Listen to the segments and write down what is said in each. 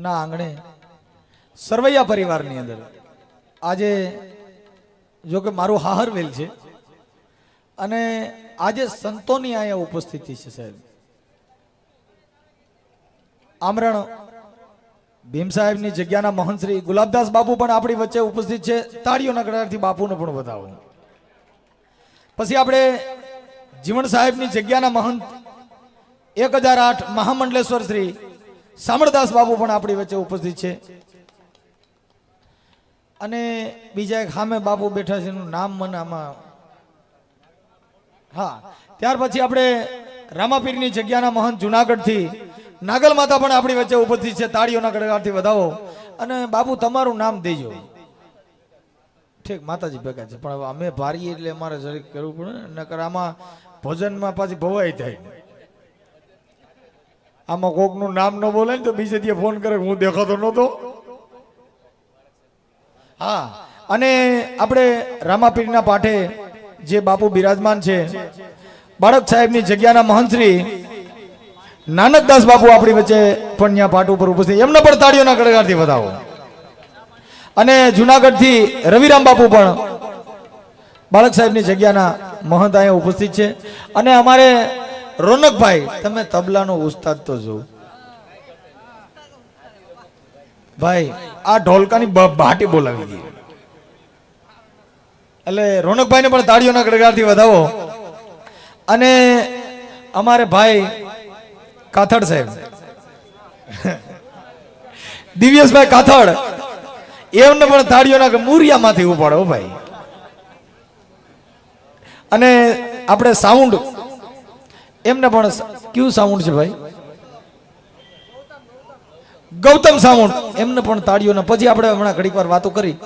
ના આંગણે સરવૈયા પરિવારની અંદર આજે જો કે મારું હાહરવેલ છે અને આજે સંતોની અહીંયા ઉપસ્થિતિ છે સાહેબ. આમરણ ભીમ સાહેબની જગ્યાના મહંત શ્રી ગુલાબદાસ બાપુ પણ આપણી વચ્ચે ઉપસ્થિત છે. તાળીઓના ગળાથી બાપુને પણ વધાવો. પછી આપણે જીવણ સાહેબની જગ્યાના મહંત 1008 મહામંડલેશ્વર શ્રી સામળદાસ બાપુ પણ આપણી વચ્ચે ઉપસ્થિત છે. અને બીજા એક સામે બાપુ બેઠા છે, એનું નામ મને આમાં હા. ત્યાર પછી આપણે રામાપીરની જગ્યાના મહંત જુનાગઢથી નાગલ માતા પણ આપણી વચ્ચે ઉપસ્થિત છે. તાળીઓના ગળગાથી વધાવો. અને બાપુ તમારું નામ દેજો. ઠીક, માતાજી ભેગા છે પણ અમે ભારીએ એટલે અમારે જરીક કરવું પડે ને, નકર આમાં ભોજનમાં પાછી ભવાઈ થાય. આમાં કોકનું નામ ન બોલે ને તો બીજે દી ફોન કરે હું દેખાતો નહોતો. હા, અને આપણે રામાપીરના પાઠે જે બાપુ બિરાજમાન છે બાળક સાહેબની જગ્યાના મહંતશ્રી નાનકદાસ બાપુ આપણી વચ્ચે પણ ત્યાં પાઠ ઉપર ઉપસ્થિત, એમને પણ તાળીઓના ગળગાથી વધાવો. અને જુનાગઢથી રવિરામ બાપુ પણ બાળક સાહેબની જગ્યાના મહંત અહીંયા ઉપસ્થિત છે. અને અમારે રોનકભાઈ, તમે તબલાનો ઉસ્તાદ તો જો ભાઈ, આ ઢોલકાની ભાટી બોલાવી દી. એટલે રોનકભાઈને પણ તાળીઓના ગળગાથી વધાવો. અને અમારે ભાઈ કાથડ સાહેબ દિવ્યેશભાઈ કાથડ, એમને પણ તાળીઓના મૂરિયામાંથી ઉપાડો ભાઈ. અને આપણે સાઉન્ડ, એમને પણ કયું સાઉન્ડ છે ભાઈ? ગૌતમ સાઉન્ડ, એમને પણ તાળીઓના. પછી આપણે હમણાં ઘડીક વાર વાતો કરી,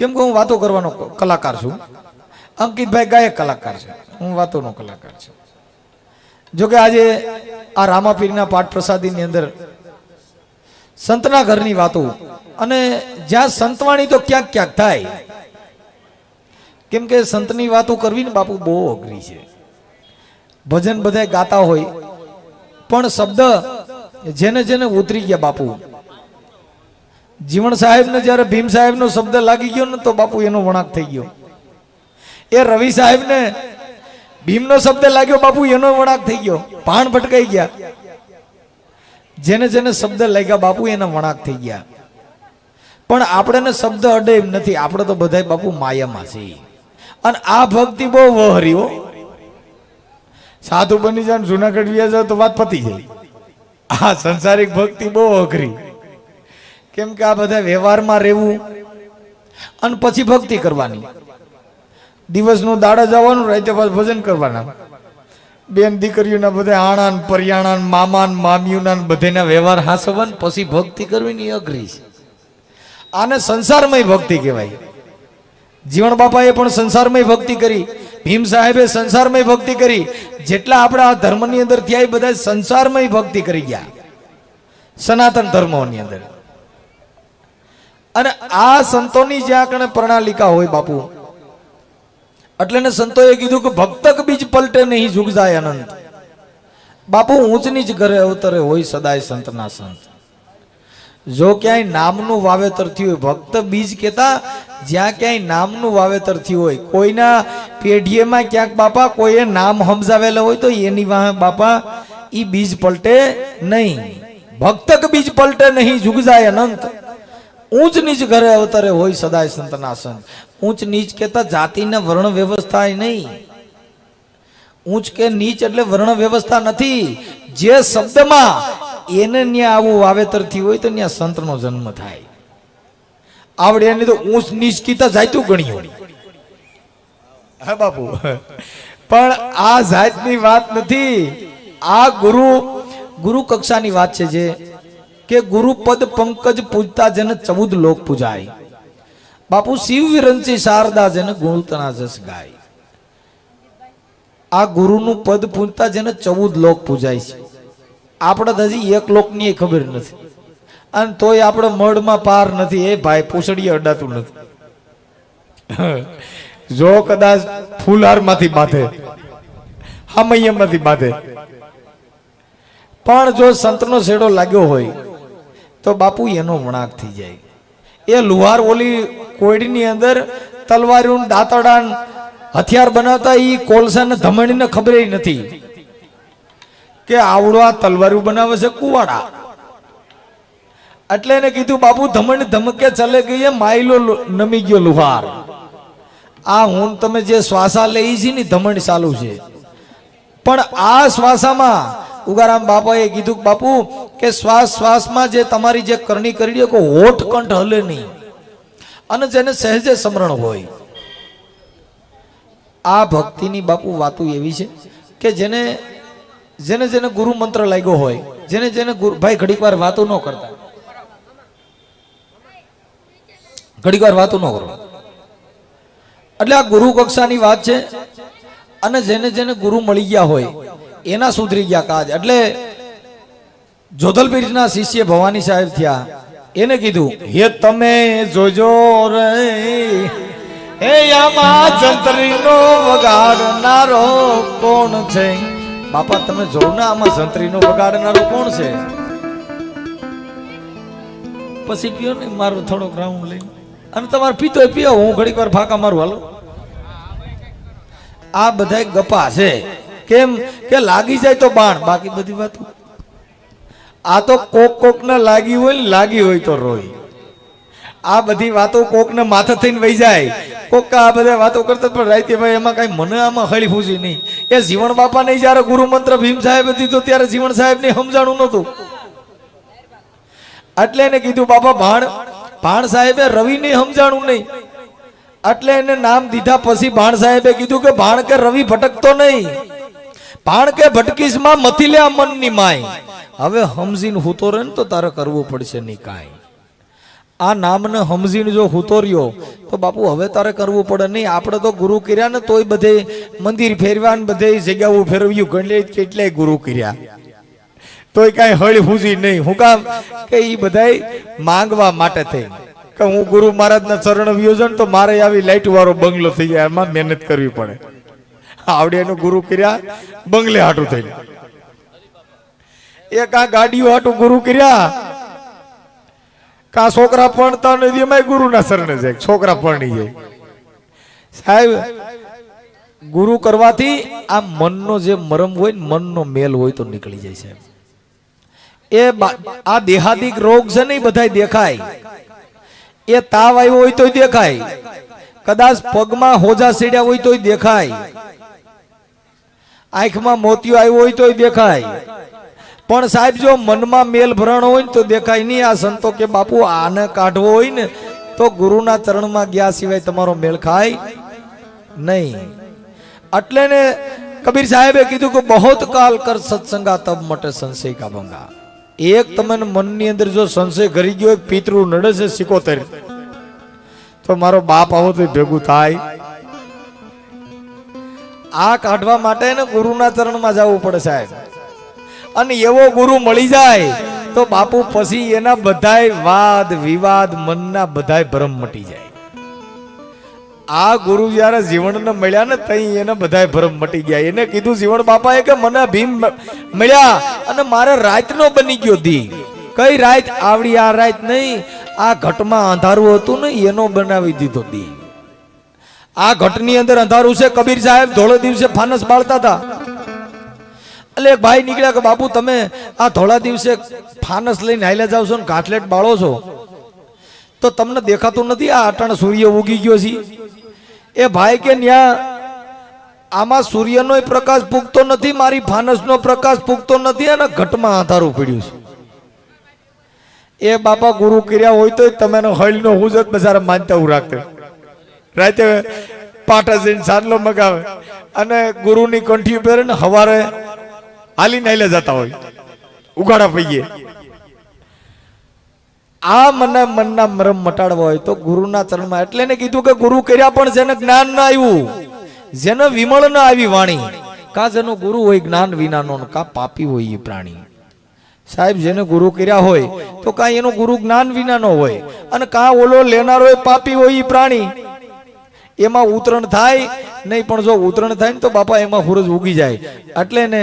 કેમ કે હું વાતો કરવાનો કલાકાર છું. અંકિતભાઈ ગાયક કલાકાર છે, હું વાતોનો કલાકાર છું. જોકે આજે આ રામાપીરના પાઠ પ્રસાદીની અંદર સંતના ઘરની વાતો, અને જ્યાં સંતવાણી તો ક્યાંક ક્યાંક થાય, કેમ કે સંતની વાતો કરવી ને બાપુ બહુ અઘરી છે. ભજન બધા ગાતા હોય પણ શબ્દ જેને જેને ઉતરી ગયા બાપુ. જીવણ સાહેબ ને જયારે ભીમ સાહેબ નો શબ્દ લાગી ગયો ને તો બાપુ એનો વણાક થઈ ગયો. એ રવિ સાહેબ ને ભીમ નો શબ્દ લાગ્યો બાપુ, એનો વણાક થઈ ગયો. પાણ ભટકાઈ ગયા. જેને જેને શબ્દ લાગ્યા બાપુ એના વણાક થઈ ગયા. પણ આપણે શબ્દ અડે એમ નથી, આપણે તો બધા બાપુ માયામાં છે. અને આ ભક્તિ બહુ વહરી હો. સાધુ બની જાય જુનાગઢ વ્યા જાવ તો વાત પતી જાય. આ સંસારિક ભક્તિ બહુ અઘરી, કેમ કે આ બધા વ્યવહારમાં રહેવું અને પછી ભક્તિ કરવાની. દિવસનું દાડા જવાનું, રાતે પાછું ભજન કરવાના. બેન દીકરીઓના બધા આણાન પરિયાણાન મામાન મામીઓના બધાના વ્યવહાર હાસવન, પછી ભક્તિ કરવી ની અઘરી છે. આને સંસારમય ભક્તિ કહેવાય. જીવણ બાપાએ પણ સંસારમય ભક્તિ કરી, ભીમ સાહેબે સંસારમય ભક્તિ કરી. જેટલા આપણા ધર્મની અંદર થયા એ બધા સંસારમય ભક્તિ કરી ગયા, સનાતન ધર્મોની અંદર. અને આ સંતોની જ્યાં કણે પ્રણાલિકા હોય બાપુ, એટલે ને સંતોએ કીધું કે ભક્તક બીજ પલટે નહીં ઝુક જાય અનંત. બાપુ ઊંચ નીચ ઘરે અવતરે હોય સદાય સંતના સંત. જો ક્યાંય નામનું વાવેતર થયું હોય, ભક્ત બીજ કેતા જ્યાં ક્યાંય નામનું વાવેતર થયું હોય, કોઈના પેઢીએમાં ક્યાંક બાપા કોઈએ નામ સમજાવેલા હોય તો એની વાહે બાપા ઈ બીજ પલટે નહીં. ભક્તક બીજ પલટે નહીં ઝુક જાય અનંત. ઊંચ નીચ ઘરે અવતરે હોય સદાય સંતના સંત. ઊંચ નીચ કેતા જાતિના વર્ણ વ્યવસ્થા નહીં. ઊંચ કે નીચ એટલે વર્ણ વ્યવસ્થા નથી. જે શબ્દમાં એને ન્યા આવું વાવેતર થયું હોય તો ન્યા સંતનો જન્મ થાય. આવડે એને તો ઊંચ નીચ કીતા જાયતું ગણ્યું. હા બાપુ, પણ આ જાતની વાત નથી. આ ગુરુ કક્ષાની વાત છે. જે કે ગુરુ પદ પંકજ પૂજતા જેને 14 લોક પૂજાય. બાપુ શિવ વિરંચી શારદા જેને ગુણતના જસ ગાય. આ ગુરુનું પદ પૂજતા જેને 14 લોક પૂજાય છે. આપણે હજી એક લોકની ખબર નથી, અને તોય આપણે મળમાં પાર નથી. એ ભાઈ પૂછડીએ અડાતું નથી. જો કદાચ ફૂલહાર માંથી બાંધે, હામૈયામાંથી બાંધે, પણ જો સંતનો છેડો લાગ્યો હોય તો બાપુ એનો વણાક થઈ જાય. એ લુહાર ઓલી કોયડીની અંદર તલવારું દાંતડા હથિયાર બનાવતા એ કોલસાને ધમણીને ખબર નથી કે આવડો આ તલવારું બનાવે છે કુવાડા. એટલે એને કીધું બાપુ ધમણ ધમકે ચલે ગઈ માયલો નમી ગયો લુહાર. આ હું તમે જે શ્વાસા લઈ છે ને ધમણ ચાલુ છે, પણ આ શ્વાસામાં ઉગારામ બાપાએ કીધું બાપુ કે શ્વાસ શ્વાસમાં જે તમારી જે કરણી કરી કે હોઠ કંઠ હલે નહીં અને જેને સહેજે સમરણ હોય. આ ભક્તિની બાપુ વાતો એવી છે કે જેને જેને જેને ગુરુ મંત્ર લાગ્યો હોય, જેને જેને ભાઈ ઘડીક વાર વાતો ન કરતા, ઘડીક વાર વાતો ન કરો. એટલે આ ગુરુ કક્ષાની વાત છે. અને જેને જેને ગુરુ મળી ગયા હોય એના સુધરી ગયા કાજ. એટલે જોધલપીરના શિષ્ય ભવાની સાહેબ થયા. એને કીધું હે તમે જોજો રે હે આમાં જંત્રીનો વગાડનારો કોણ છે. બાપા તમે જોવ ને આમાં જંત્રીનો વગાડનારો કોણ છે. પછી પીઓ ને મારો થોડોક રાઉન્ડ લઈ અને તમારે પીતો પીઓ, હું ઘડીક વાર ફાંકા મારું હાલો. આ બધા ગપા છે. કેમ કે લાગી જાય તો બાણ, બાકી બધી વાતો આ તો કોક કોક ને લાગી હોય ને લાગી હોય તો રોય. આ બધી વાતો કોક ને માથે થઈને વહી જાય. કોક આ બધા વાતો કરતા પણ રાતે ભાઈ એમાં કઈ મને આમાં હળી ફૂસી નહીં. એ જીવણ બાપા ને જયારે ગુરુ મંત્ર ભીમ સાહેબ દીધો ત્યારે જીવણ સાહેબ ને સમજાણું નતું. એટલે એને કીધું બાપા ભાણ સાહેબે રવિ ને સમજાણું નહીં. એટલે એને નામ દીધા. પછી ભાણ સાહેબે કીધું કે ભાણ કે રવિ ભટકતો નહીં, ભાણ કે ભટકીશ માં મથી લે મનની માય. હવે સમજીને હુતો રહે ને તો તારે કરવું પડશે નહીં કાંઈ. આ નામને સમજીને જો હુતો રહ્યો તો બાપુ હવે તારે કરવું પડે નહીં. આપણે તો ગુરુ કર્યા ને તોય બધે મંદિર ફેરવા ને બધે જગ્યાઓ ફેરવ્યું, ગણે કેટલાય ગુરુ કર્યા તોય કાંઈ હળી ફૂસી નહીં. હું કામ કે એ બધા માંગવા માટે થઈ કે હું ગુરુ મહારાજના ચરણ વ્યોજન તો મારે આવી લાઈટ વાળો બંગલો થઈ જાય, એમાં મહેનત કરવી પડે. આવડે એનું ગુરુ કર્યા બંગલે હાટું થઈને, એક આ ગાડીઓ હાટું ગુરુ કર્યા, કા છોકરા ભણતા નથી એમાં ગુરુના શરણે જાય, છોકરા ભણી જાય. સાહેબ ગુરુ કરવાથી આ મનનો જે મરમ હોય ને મનનો મેલ હોય તો નીકળી જાય સાહેબ. એ આ દેહાદિક રોગ છે ને બધા દેખાય. એ તાવ આવ્યો હોય તોય દેખાય, કદાચ પગમાં હોજા સીડ્યા હોય તોય દેખાય, આંખમાં મોતિયો આવ્યો હોય તોય દેખાય. પણ સાહેબ જો મનમાં મેલ ભરણ હોય ને તો દેખાય નહીં. આ સંતો કે બાપુ આને કાઢવો હોય ને તો ગુરુના ચરણમાં ગયા સિવાય તમારો મેલ ખાય નહીં. એટલે ને કબીર સાહેબે કીધું કે બહોત કાલ કર સત્સંગા તબ મટે સંશય કા ભંગા. એક તમને મનની અંદર જો સંશય ઘરી ગયો, એક પિતૃ નડે છે 77 તો મારો બાપ આવો તો ભેગું થાય. આ કાઢવા માટે ને ગુરુના ચરણમાં જવું પડે સાહેબ. અને એવો ગુરુ મળી જાય તો બાપુ પછી એના બધાય વાદ વિવાદ મનના બધાય ભ્રમ મટી જાય. આ ગુરુ જયારે જીવણને મળ્યા ને તઈ એને બધાય ભ્રમ મટી ગયા. એને કીધું જીવણ બાપાએ કે મને ભીમ મળ્યા અને મારે રાત નો બની ગયો દી. કઈ રાત આવડી? આ રાત નહીં, આ ઘટમાં અંધારું હતું ને એનો બનાવી દીધો દી. આ ઘટની અંદર અંધારું છે. કબીર સાહેબ ધોળે દિવસે ફાનસ બાળતા હતા. એટલે એક ભાઈ નીકળ્યા કે બાપુ તમે આ ધોળા દિવસે ફાનસ લઈને હાલ્યા જાવ છો ને કાટલેટ બાળો છો તો તમને દેખાતું નથી આ અટાણ સૂર્ય ઉગી ગયો છે? એ ભાઈ કે ન્યા આમાં સૂર્યનો પ્રકાશ પૂગતો નથી, મારી ફાનસનો પ્રકાશ પૂગતો નથી અને ઘટમાં અંધારું પડ્યું છે. એ બાપા ગુરુ કર્યા હોય તો તમે હળનો હું જ બજાર માનતા હું રાખતો. રાતે પાટા જઈને સાંડલો મગાવે અને ગુરુની કંઠી પહેરે ને હવારે હાલીને હાલે જતા હોય ઉઘાડા પૈયે. આ મનના મરમ મટાડવા હોય તો ગુરુના ચરણમાં. એટલે એને કીધું કે ગુરુ કર્યા પણ જેને જ્ઞાન ના આવ્યું, જેને વિમળ ના આવી વાણી, કા જેનો ગુરુ હોય જ્ઞાન વિનાનો, કા પાપી હોય એ પ્રાણી. સાહેબ જેને ગુરુ કર્યા હોય તો કા એનો ગુરુ જ્ઞાન વિનાનો હોય અને કા ઓલો લેનારો એ પાપી હોય એ પ્રાણી. એમાં ઉતરણ થાય નહીં, પણ જો ઉતરણ થાય ને તો બાપા એમાં સૂરજ ઉગી જાય. એટલે ને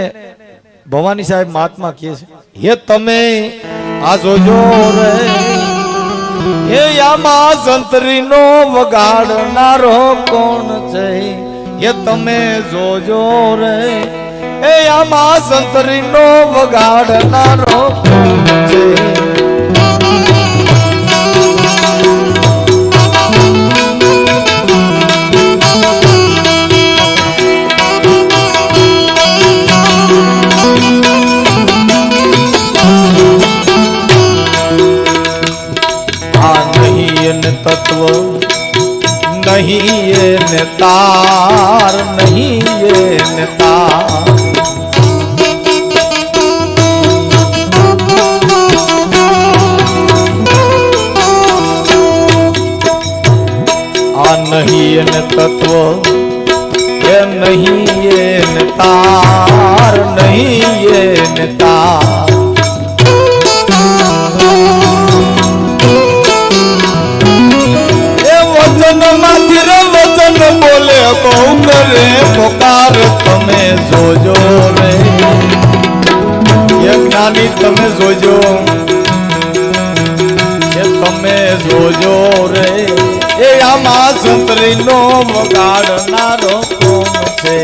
ભવાની સાહેબ મહાત્મા કહે છે હે તમે આ જોજો રે એ આમાં સંતરીનો વગાડનારો કોણ છે એ તમે જોજો રે એ આમાં સંતરીનો વગાડનારો કોણ છે तत्व नहीं ये नेतार नहीं ये नेतार आ नहीं ये तत्व ये नहीं ये नेतार नहीं ये नेतार वचन बोले बहु करे पुकार तमे जोजो रे ये ज्ञानी तमे जोजो ये तमे जोजो रे ये आमा संतरी नो वगाड़नारो कोण छे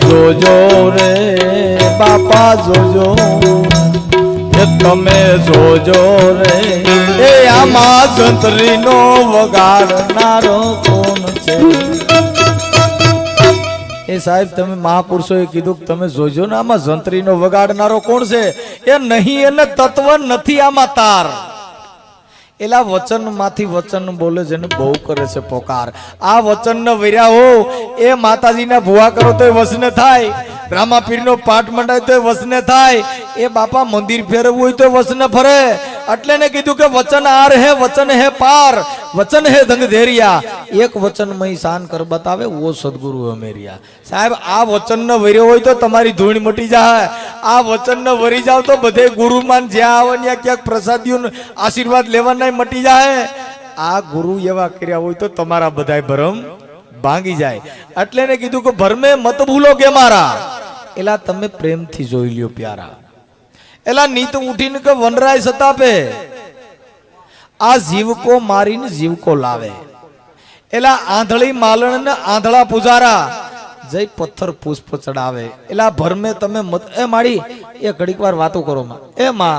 जोजो रे बापा जोजो ये तमे जोजो रे ए आमा संतरी नो वगाड़नारो कोण छे ए साहेब तमे महापुरुषोए कीधुं के तमे जोजो ने आमा संतरी नो वगाड़नारो कोण छे ए नहीं एने तत्व नथी आमा तार एला वचन माथी वचन बोले जेने बहु करे छे पोकार आ वचन न वर्या हो ए माताजी ना भुआ करो तो वसने थाय रामापीर नो पाठ मंडाय तो वसने थाय ए बापा मंदिर फेरवुं होय तो वसने फरे એટલે ને કીધું કે વચન આર હે વચન હે પાર વચન હે ધંધેરિયા એક વચન મય શાન કર બતાવે વો સદગુરુ અમેરિયા સાહેબ આ વચન ન વર્યો હોય તો તમારી ધૂળ મટી જાય આ વચન ન વરી જાવ તો બધે ગુરુમાન જ્યાં આવે ત્યાં ક્યાંક પ્રસાદીઓ આશીર્વાદ લેવાના મટી જાય આ ગુરુ એવા કર્યા હોય તો તમારા બધાય ભરમ ભાંગી જાય એટલે ને કીધું કે ભરમે મત ભૂલો કે મારા એલા તમે પ્રેમથી જોઈ લ્યો પ્યારા एला नीत उठीने के वनराय सतापे आ जीव को मारीने जीव को लावे एला आंधળી मालण ने आंधळा पुजारा जय पत्थर पुष्प चढ़ावे एला भर में तमे मत ए माड़ी ए घड़ीक वार वातो करो मां ए मां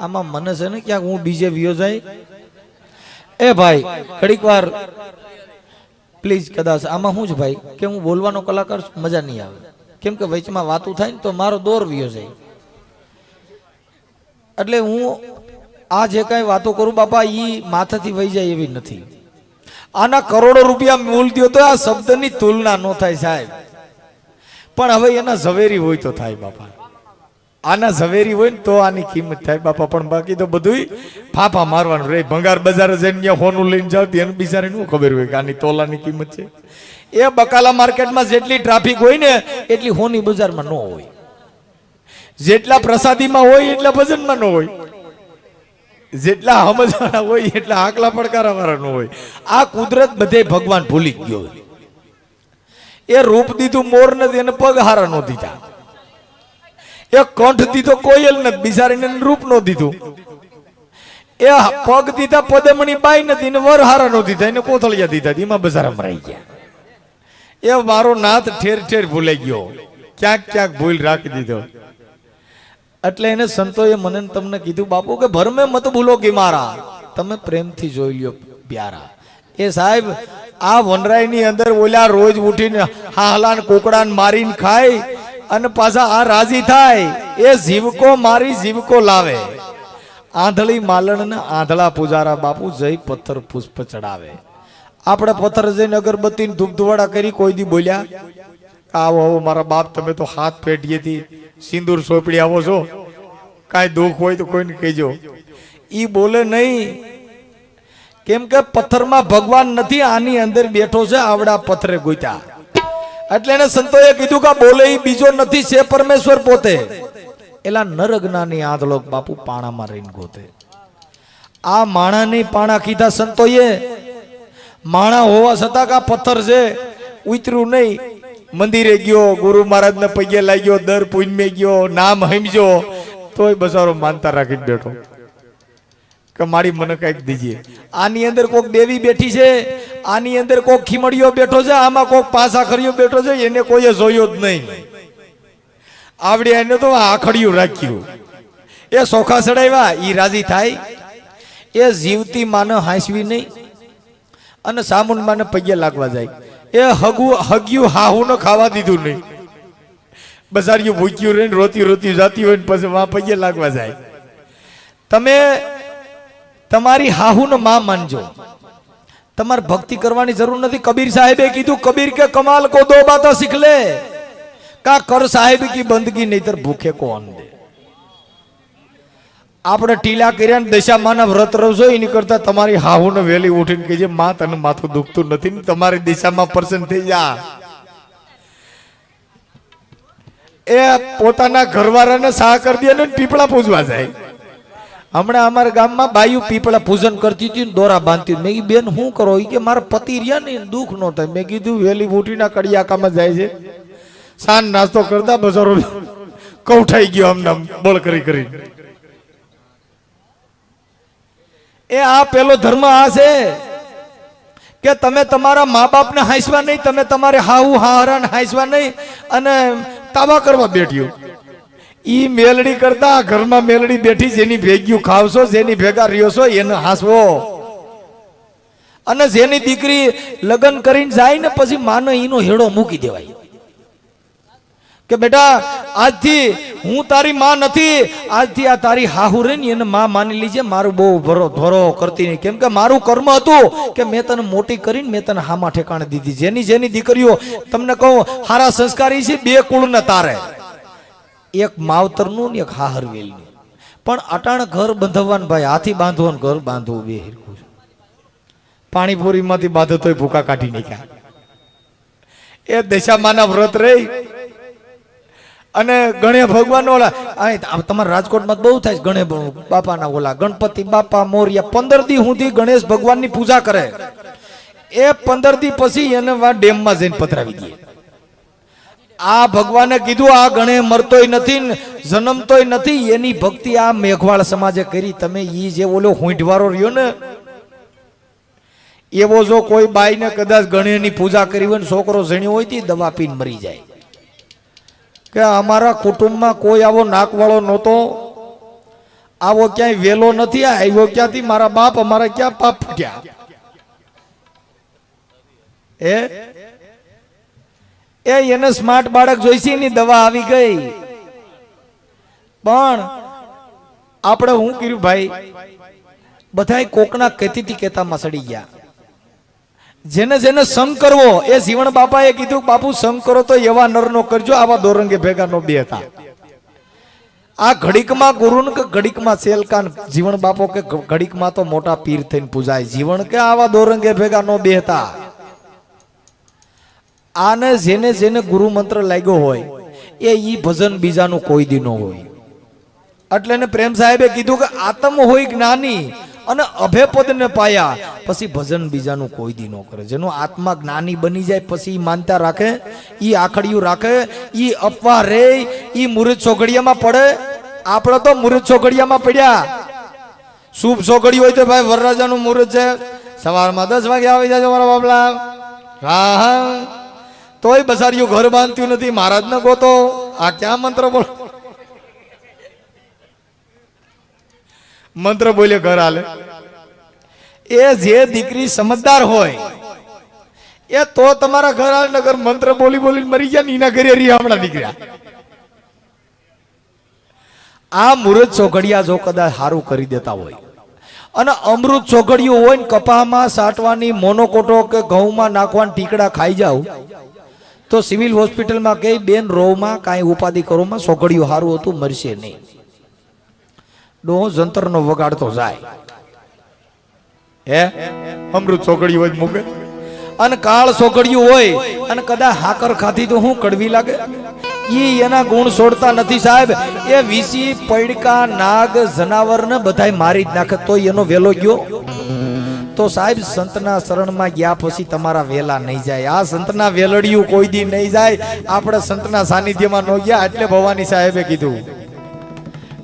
आमा मने छे ने क्या हूं बीजे वियो जाय ए भाई घड़ीक वार प्लीज कदाच आमा हूं ज भाई के हूं बोलवानो कलाकार मजा नहीं आवे केम के वचमा वातो थाय ने तो मारो दौर वियो जाय એટલે હું આ જે કઈ વાતો કરું બાપા ઈ માથાથી વહી જાય એવી નથી આના કરોડો રૂપિયા મૂલ દ્યો તો આ શબ્દની તુલના નો થાય સાહેબ પણ હવે એના ઝવેરી હોય તો થાય બાપા આના ઝવેરી હોય ને તો આની કિંમત થાય બાપા પણ બાકી તો બધુંય ફાફા મારવાનું રે ભંગાર બજાર જઈને ત્યાં હોનું લઈને જાવ તેને બિચારે નું ખબર હોય કે આની તોલાની કિંમત છે એ બકાલા માર્કેટમાં જેટલી ટ્રાફિક હોય ને એટલી હોની બજારમાં ન હોય જેટલા પ્રસાદીમાં હોય એટલા ભજનમાં ન હોય જેટલા સમજવાના હોય એટલા આકલા પડકારાવાળા ન હોય આ કુદરત બધે ભગવાન ભૂલી ગયો એ રૂપ દીધું મોર નથી એને પગ હારા નો દીધા એ કંઠ દીધો કોયલ નથી બિચારીને રૂપ નો દીધું એ પગ દીધા પદમણી બાઈ નથી ને વર હારા નો દીધા એને કોથળિયા દીધા એમાં બજારમાં રહી ગયા એ મારો નાથ ઠેર ઠેર ભૂલાઈ ગયો ક્યાંક ક્યાંક ભૂલ રાખી દીધો એટલે એને સંતોએ મને તમને કીધું બાપુ કે ભરમે મત ભૂલો કે મારા તમે પ્રેમથી જોઈ લ્યો પ્યારા એ સાહેબ આ વનરાયની અંદર ઓલા રોજ ઉઠીને હાલાન કોકડાન મારીને ખાય અને પાછા આ રાજી થાય એ જીવકો મારી જીવકો લાવે આંધળી માલણ ને આંધળા પૂજારા બાપુ જય પથ્થર પુષ્પ ચડાવે. આપણે પથ્થર જઈને અગરબત્તી ધૂપ ધુવાડા કરી કોઈ દી બોલ્યા આવો આવો મારા બાપ તમે તો હાથ પેટીએથી સિંદૂર સોપડી આવો છો, કાંઈ દુઃખ હોય તો કોઈને કહેજો. ઈ બોલે નહીં, કેમ કે પથ્થરમાં ભગવાન નથી, આની અંદર બેઠો છે આવડા પથ્થરે ગોત્યા. એટલે એને સંતોએ કીધું કે બોલે ઈ બીજો નથી, છે પરમેશ્વર પોતે. એલા નરજ્ઞાની આંધળો બાપુ પાણામાં રહીને ગોતે. આ માણાની પાણા કીધા સંતોએ. માણા હોવા છતાં કા પથ્થર છે, ઉતર્યું નહીં. મંદિરે ગયો, ગુરુ મહારાજ ને પગે લાગ્યો, દર પૂનમે ગયો, નામ હમજો, તોય બસારો માનતા રાખીને બેઠો કે મારી મને કઈક દીજે. આની અંદર કોક દેવી બેઠી છે, આની અંદર કોક ખીમડીયો બેઠો છે, આમાં કોક પાસા ખરીયો બેઠો છે, એને કોઈએ જોયો જ નહીં. આવડે એને તો આખડિયું રાખ્યું. એ સોખા ચડાવ્યા, ઈ રાજી થાય. એ જીવતી માને હાંસવી નહીં અને સામુન માને પગે લાગવા જાય. એ હગ્યું હાહુ ને ખાવા દીધું નહીં. બસારિયું ભૂખ્યું રહીને રોતી રોતી જાતી હોય ને પછી માં પગે લાગવા જાય. તમે તમારી હાહુ ને માં માનજો, તમારે ભક્તિ કરવાની જરૂર નથી. કબીર સાહેબે કીધું, કબીર કે કમાલ કો દો બાતો શીખ લે, કા કર સાહેબ કી બંદગી નહીતર ભૂખે કો અન્ન દે. આપણે ટીલા કર્યા ને દશામાના વ્રત રહો એની કરતા તમારી હાહુ ને વેલી ઉઠીને કહેજે માં તને માથું દુખતું નથી ને તમારી દિશામાં પર્સન થઈ જા. એ પોતાના ઘરવાળાને સહ કરી દે ને પીપળા પૂજવા જાય. હમણાં અમારા ગામમાં બાયુ પીપળા પૂજન કરતી હતી, દોરા બાંધતી. મેં કીધું બેન શું કરો? કે મારા પતિ રહ્યા ને દુઃખ ન થાય. મેં કીધું વેલી ઉઠીના કડિયાકામાં જાય છે, સાંજ નાસ્તો કરતા બજારો કૌઠાઈ ગયો અમને બળ કરી કરી. એ આ પેલો ધર્મ આ છે કે તમે તમારા મા બાપ ને હાંસવા નહીં, તમે તમારે હાહુ હાહરા ને હાંસવા નહીં અને તાબા કરવા બેઠ્યું. ઈ મેલડી કરતા ઘરમાં મેલડી બેઠી, જેની ભેગ્યું ખાવશો, જેની ભેગા રહ્યો છો એને હાંસવો. અને જેની દીકરી લગ્ન કરીને જાય ને પછી માનો ઈનો હેડો મૂકી દેવાય કે બેટા આજથી હું તારી માં નથી, આજથી આ તારી હાહુ રહી ને એને માં માની લીજે. મારું બહુ ધોરો કરતી નહીં, કેમ કે મારું કર્મ હતું કે મેં તને મોટી કરીને મેં તને હામા ઠેકાણે દીધી. જેની જેની દીકરીઓ તમને કહું હારા સંસ્કારી છે, બે કુળને તારે, એક માવતરનું ને એક હાહરવેલનું. પણ અટાણ ઘર બંધવાનું ભાઈ, હાથી બાંધવાનું ઘર બાંધવું બે હિરકું. પાણીપુરીમાંથી બાંધો તોય ભૂકા કાઢી નાખ્યા. એ દશામાના વ્રત રહી અને ગણેશ ભગવાન ઓલા તમારા રાજકોટમાં બહુ થાય ગણેશ બાપાના ઓલા ગણપતિ બાપા મોરિયા 15 દી સુધી ગણેશ ભગવાનની પૂજા કરે. એ 15 દી પછી એને ડેમમાં જઈને પધરાવી દે. આ ભગવાને કીધું આ ગણે મરતોય નથી જન્મતોય નથી, એની ભક્તિ આ મેઘવાળ સમાજે કરી. તમે ઈ જે ઓલો હોંઠવારો રહ્યો ને એવો જો કોઈ બાઈ ને કદાચ ગણેની પૂજા કરી હોય ને છોકરો જણ્યો હોય તો દવા પીને મરી જાય. કે અમારા કુટુંબમાં કોઈ આવો નાકવાળો નહોતો, આવો ક્યાંય વેલો નથી, આવ્યો ક્યાંથી મારા બાપ, અમારા ક્યાં પાપ ફૂટ્યા. એને સ્માર્ટ બાળક જોઈશે એની દવા આવી ગઈ. પણ આપણે શું કર્યું ભાઈ, બધા કોકના કહેતી કહેતામાં સડી ગયા. જેને જેને સંગ કરવો, એ જીવણ બાપાએ કીધું બાપુ સંગ કરો તો એવા નરનો કરજો, આવા દોરંગે ભેગા નો બે હતા. આ ઘડીકમાં ગુરુ કે ઘડીકમાં સેલકાન. જીવણ બાપો કે ઘડીકમાં તો મોટા પીર થઈને પૂજાય, જીવણ કે આવા દોરંગે ભેગા નો બે હતા. આને જેને જેને ગુરુ મંત્ર લાગ્યો હોય એ ઈ ભજન બીજાનું કોઈ દી ન હોય. એટલે ને પ્રેમ સાહેબે કીધું કે આત્મ હોય જ્ઞાની અને અભેપદ ને પાયા, પછી ભજન બીજાનું કોઈ દી ન કરે. જેનો આત્મા જ્ઞાની બની જાય પછી માનતા રાખે, ઈ આખડિયું રાખે, ઈ અપવા રે, ઈ મુરત ચોઘડિયામાં પડે. આપણે તો મુરત ચોઘડિયામાં પડ્યા. શુભ ચોઘડી હોય તો ભાઈ વરરાજાનું મુહૂર્ત છે, સવારમાં 10 વાગે આવી જાય મારા બાપલા. હા તોય બસારિયું ઘર બાંધતું નથી, મહારાજ ને ગોતો. આ ક્યાં મંત્ર બોલો? મંત્ર બોલે ઘર હાલે. એ જે દીકરી સમજદાર હોય એ તો તમારા ઘર હાલ, નગર મંત્ર બોલી બોલીને મરી ગયા ને એના ઘરે રિયામણા નીકળ્યા. આ મુરત ચોઘડિયા જો કદાચ સારું કરી દેતા હોય અને અમૃત ચોઘડિયું હોય ને કપામાં સાટવાની મોનોકોટો કે ઘઉંમાં નાખવાના ટીકડા ખાઈ જાવ તો સિવિલ હોસ્પિટલમાં કઈ બેન રોવમાં કાંઈ ઉપાધિ કરોમાં ચોઘડિયું સારું હતું મરશે નહીં. ડો જંતરનો વગાડતો જાય હે અમૃત ચોઘડિયું હોય મૂકે અને કાળ ચોઘડિયું હોય અને કદાચ હાકર ખાધી તો હું કડવી લાગે. ઈ એના ગુણ છોડતા નથી સાહેબ. એ વીસી પૈડકા નાગ જનાવરને બધાય મારી જ નાખે તો એનો વેલો ગયો. તો સાહેબ સંતના શરણમાં ગયા પછી તમારા વેલા નહીં જાય. આ સંતના વેલડિયું કોઈ દી નહીં જાય. આપણે સંતના સાનિધ્યમાં ન ગયા એટલે ભવાની સાહેબે કીધું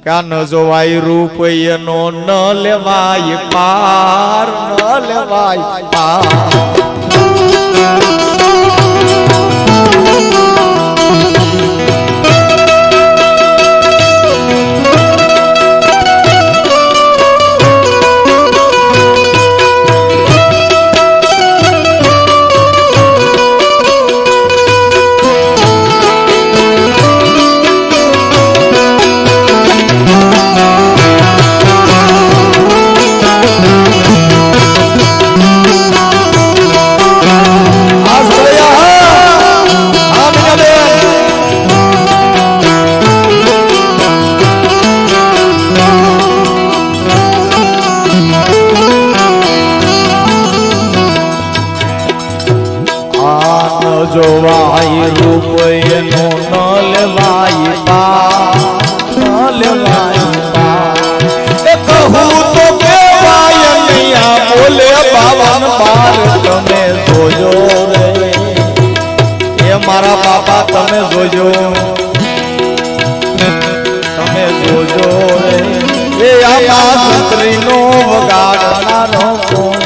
કે આ ન જોવાય રૂપ એનો ન લેવાય પાર, ન લેવાય પાર. જોવાય રૂપ એનો ન લેવાય પાર, ન લેવાય પાર. એ કહું તો કેવાય નૈયા બોલે બાવન બાર. તમે જોજો રે એ મારા બાપા તમે જોજો, તમે જોજો રે એ આમાં સંતરીનો વગાડનારો કોણ.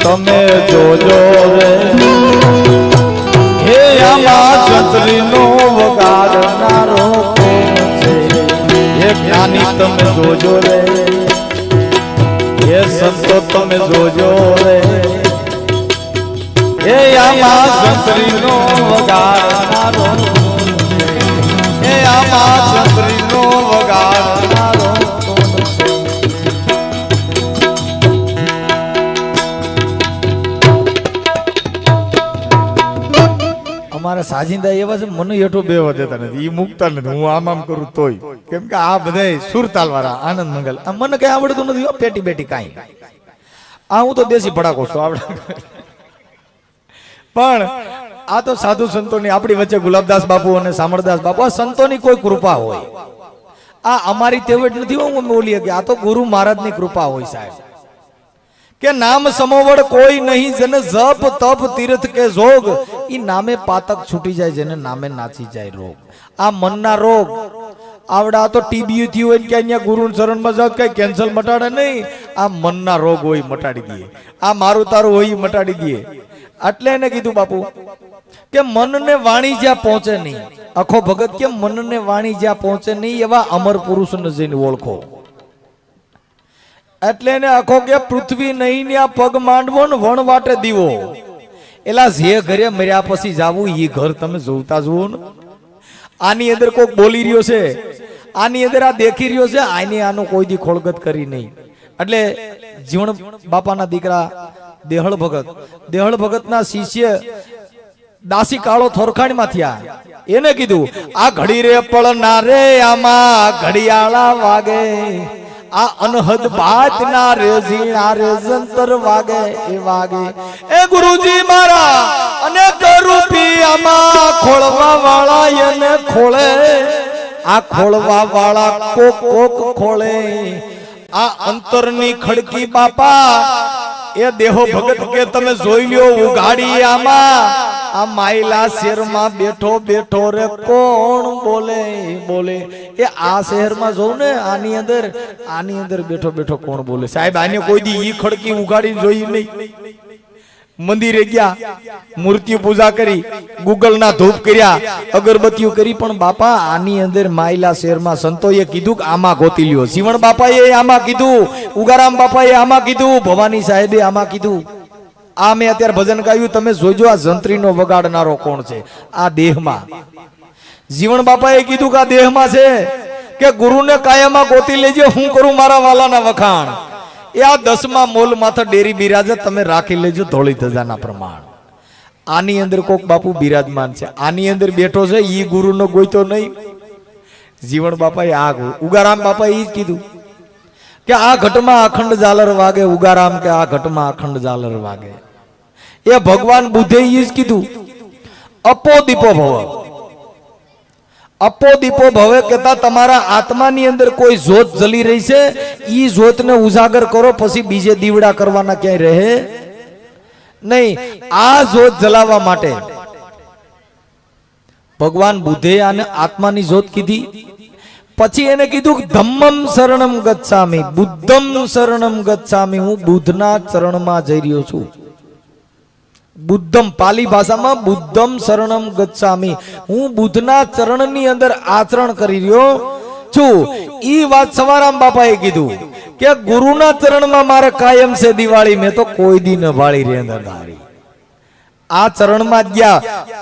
તમે જોજો રે હે આમાં છત્રીનો વગાડનારો છે. હે જ્ઞાની તમે જોજો રે, હે સંતો તમે જોજો રે હે આમાં છત્રીનો વગાડનારો, હે આમાં છત્રીનો વગાડનારો. અમારા સાજિંદા એવા છે મને હેઠો બેવા દેતા નથી, એ મૂકતા નથી. હું આમ કરું તોય, કેમ કે આ બધા સુરતાલ વાળા આનંદ મંગલ આ મને કઈ આવડતું નથી. પેટી બેટી કાંઈ આ હું તો દેશી ભડાકો છું આવડે. પણ આ તો સાધુ સંતોની આપણી વચ્ચે ગુલાબદાસ બાપુ અને સામળદાસ બાપુ આ સંતોની કોઈ કૃપા હોય. આ અમારી તેવડ નથી. હું બોલીએ કે આ તો ગુરુ મહારાજની કૃપા હોય સાહેબ. કે નામ સમોવડ કોઈ નહીં જેને જપ તપ તીર્થ કે જોગ, ઈ નામે પાતક છૂટી જાય જેને નામે નાચી જાય રોગ. આ મનના રોગ આવડા તો ટીબી થયું હોય કે અહીંયા ગુરુ શરણમાં જાવ કઈ કેન્સર મટાડે નહીં. આ મનના રોગ હોય મટાડી દઈએ. આ મારું તારું હોય મટાડી દઈએ. એટલે એને કીધું બાપુ કે મન ને વાણી જ્યાં પહોંચે નહીં, આખો ભગત કે મન ને વાણી જ્યાં પહોંચે નહીં એવા અમર પુરુષને જઈને ઓળખો. એટલે એને આખો કે પૃથ્વી નહીં ને આ પગ માંડવો ને વણ વાટે દીવો. એલા જે ઘરે મર્યા પછી જાવું એ ઘર તમે જોતા જુઓ ને. આની અંદર કોઈક બોલી રહ્યો છે, આની અંદર આ દેખી રહ્યો છે, આની આનું કોઈ દી ખોળગત કરી નહીં. એટલે જીવણ બાપાના દીકરા દેહળ ભગત ના શિષ્ય દાસી કાળો થોરખાણમાં થયા. એને કીધું આ ઘડી રે પળના રે આમાં ઘડિયાળા વાગે, આ અનહદ બાત ના રે ઝીણા રે જંતર વાગે એ વાગે. એ ગુરુજી મારા અને રૂપી આમાં ખોળવા વાળા એને ખોળે, આ ખોળવા વાળા કોક ખોળે. આ અંતરની ખડકી બાપા એ દેહો ભગત કે તમે જોઈ લ્યો ઉગાડી આમાં આ માયલા શહેરમાં બેઠો રે કોણ બોલે. એ આ શહેરમાં જોઉં ને આની અંદર બેઠો કોણ બોલે. સાહેબ આને કોઈ દી ઈ ખડકી ઉગાડી જોઈ નહીં. મંદિરે ગયા, મૂર્તિ પૂજા કરી, ગૂગલ ના ધૂપ કર્યા, અગરબત્તીઓ કરી, પણ બાપા આની અંદર માયલા શહેરમાં સંતોએ કીધું કે આમાં ગોતી લ્યો. જીવણ બાપાએ આમાં કીધું, ઉગારામ બાપાએ આમાં કીધું, ભવાની સાહેબે આમાં કીધું. આ મેં અત્યારે ભજન ગાયું, તમે જોજો આ જંત્રીનો વગાડનારો કોણ છે આ દેહમાં. જીવણ બાપાએ કીધું કે આ દેહમાં છે કે ગુરુને કાયમાં ગોતી લેજો, હું કરું મારા વાલાના વખાણ. એ આ 10મા મોલ માથે ડેરી બિરાજે, તમે રાખી લેજો ધોળી ધજાના પ્રમાણ. આની અંદર કોક બાપુ બિરાજમાન છે, આની અંદર બેઠો છે, ઈ ગુરુનો ગોઈતો નહીં. જીવણ બાપાએ આ ઉગારામ બાપાએ ઈ જ કીધું કે આ ઘટમાં અખંડ ઝાલર વાગે. ઉગારામ કે આ ઘટમાં અખંડ ઝાલર વાગે. એ ભગવાન બુદ્ધે ઈ જ કીધું અપો દીપો ભવે કહેતા તમારા આત્માની અંદર કોઈ જ્યોત જલી રહી છે, ઈ જ્યોતને ઉજાગર કરો, પછી બીજે દીવડા કરવાના ક્યાંય રહે નહીં. આ જ્યોત જલાવવા માટે ભગવાન બુદ્ધે આને આત્માની જ્યોત કીધી. પછી એને કીધું ધમ્મમ શરણમ ગચ્છામિ, બુદ્ધમ શરણમ ગચ્છામિ, હું બુદ્ધના ચરણમાં જઈ રહ્યો છું. બુદ્ધમ પાલી ભાષામાં બુદ્ધમ શરણમ ગચ્છામિ, હું બુદ્ધના ચરણની અંદર આચરણ કરી રહ્યો છું. ઈ વાત સવારામ બાપાએ કીધું કે ગુરુના ચરણમાં મારે કાયમ છે દિવાળી, મેં તો કોઈ દી ન ભાળી રે અંદર ધારી. આ ચરણમાં ગયા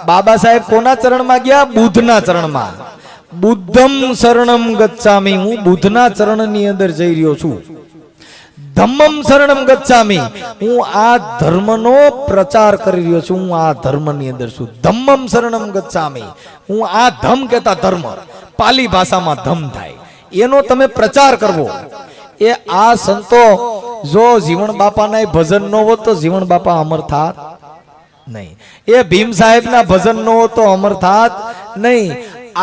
બાબા સાહેબ, કોના ચરણમાં ગયા? બુદ્ધના ચરણમાં. બુદ્ધમ શરણમ ગચ્છામિ, હું બુદ્ધના ચરણની અંદર જઈ રહ્યો છું. ધમ્મમ શરણમ ગચ્છામિ, હું આ ધર્મનો પ્રચાર કરી રહ્યો છું, હું આ ધર્મની અંદર છું. ધમ્મમ શરણમ ગચ્છામિ, હું આ ધમ કહેતા ધર્મ, પાલી ભાષામાં ધમ થાય, એનો તમે પ્રચાર કરવો. એ આ સંતો જો જીવણ બાપાના ભજન ન હોત તો જીવણ બાપા અમર થાત નહીં. એ ભીમ સાહેબના ભજન ન હોત તો અમર થાત નહીં.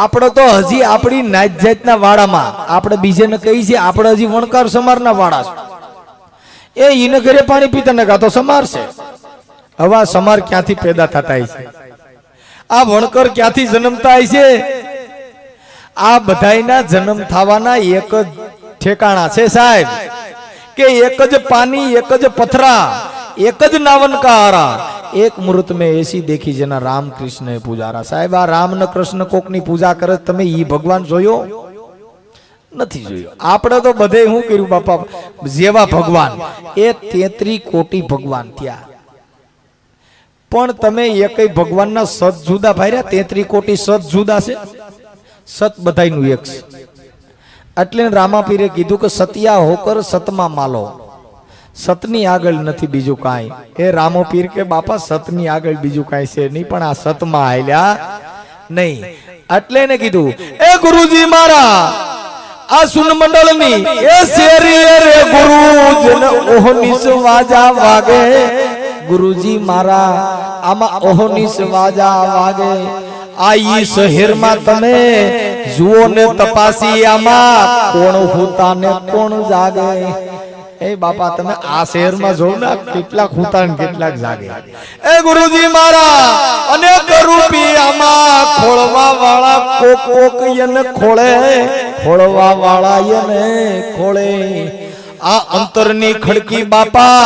આપણે તો હજી આપણી નાત જાતના વાડામાં, આપણે બીજેને કહી છે આપણે હજી વણકાર સમારના વાડા છે. એ ઈને ઘરે પાણી પીતા ને ગાતો સમાર છે. હવે આ સમાર ક્યાંથી પેદા થતા છે? આ વણકર ક્યાંથી જન્મતા છે? આ બધાયના જન્મ થવાના એક જ ઠેકાણા છે સાહેબ, કે એક જ પાણી, એક જ પથરા, એક જ નાવન કા હારા, એક મૂર્ત में ऐसी देखी જેના રામ કૃષ્ણ પૂજારા. સાહેબ આ રામ ને કૃષ્ણ કોકની પૂજા કરે, તમે ઈ ભગવાન જોયો નથી? જોયો. આપણે તો બધે શું કર્યું બાપા, જેવા ભગવાન એ 33 કોટી ભગવાન થયા, પણ તમે એકય ભગવાનના સત જુદા ભાર્યા. 33 કોટી સત જુદા છે, સત બધાયનું એક છે. એટલે રામાપીરે કીધું કે સતિયા હોકર સતમાં માલો, સતની આગળ નથી બીજું કાંઈ. એ રામોપીર કે બાપા સતની આગળ બીજું કાંઈ છે નહીં, પણ આ સતમાં આલ્યા નહીં. એટલે એને કીધું એ ગુરુજી મારા આ સુન મંડળની એ શેરી રે ગુરુ જન ઓહનીસ વાજા વાગે. ગુરુજી મારા આમાં ઓહનીસ વાજા વાગે. આ ઈ શહેરમાં તમે જુઓ ને તપાસી, આમાં કોણ હુતા ને કોણ જાગે. એ બાપા તમે આ શહેરમાં જોવ ને કેટલાક હુતા ને કેટલાક જાગે. એ ગુરુજી મારા અનેક રૂપી આમાં ખોળવા વાળા કોક યને ખોળે, ખોળવા વાળા યને ખોળે. આ અંતરની ખડકી બાપા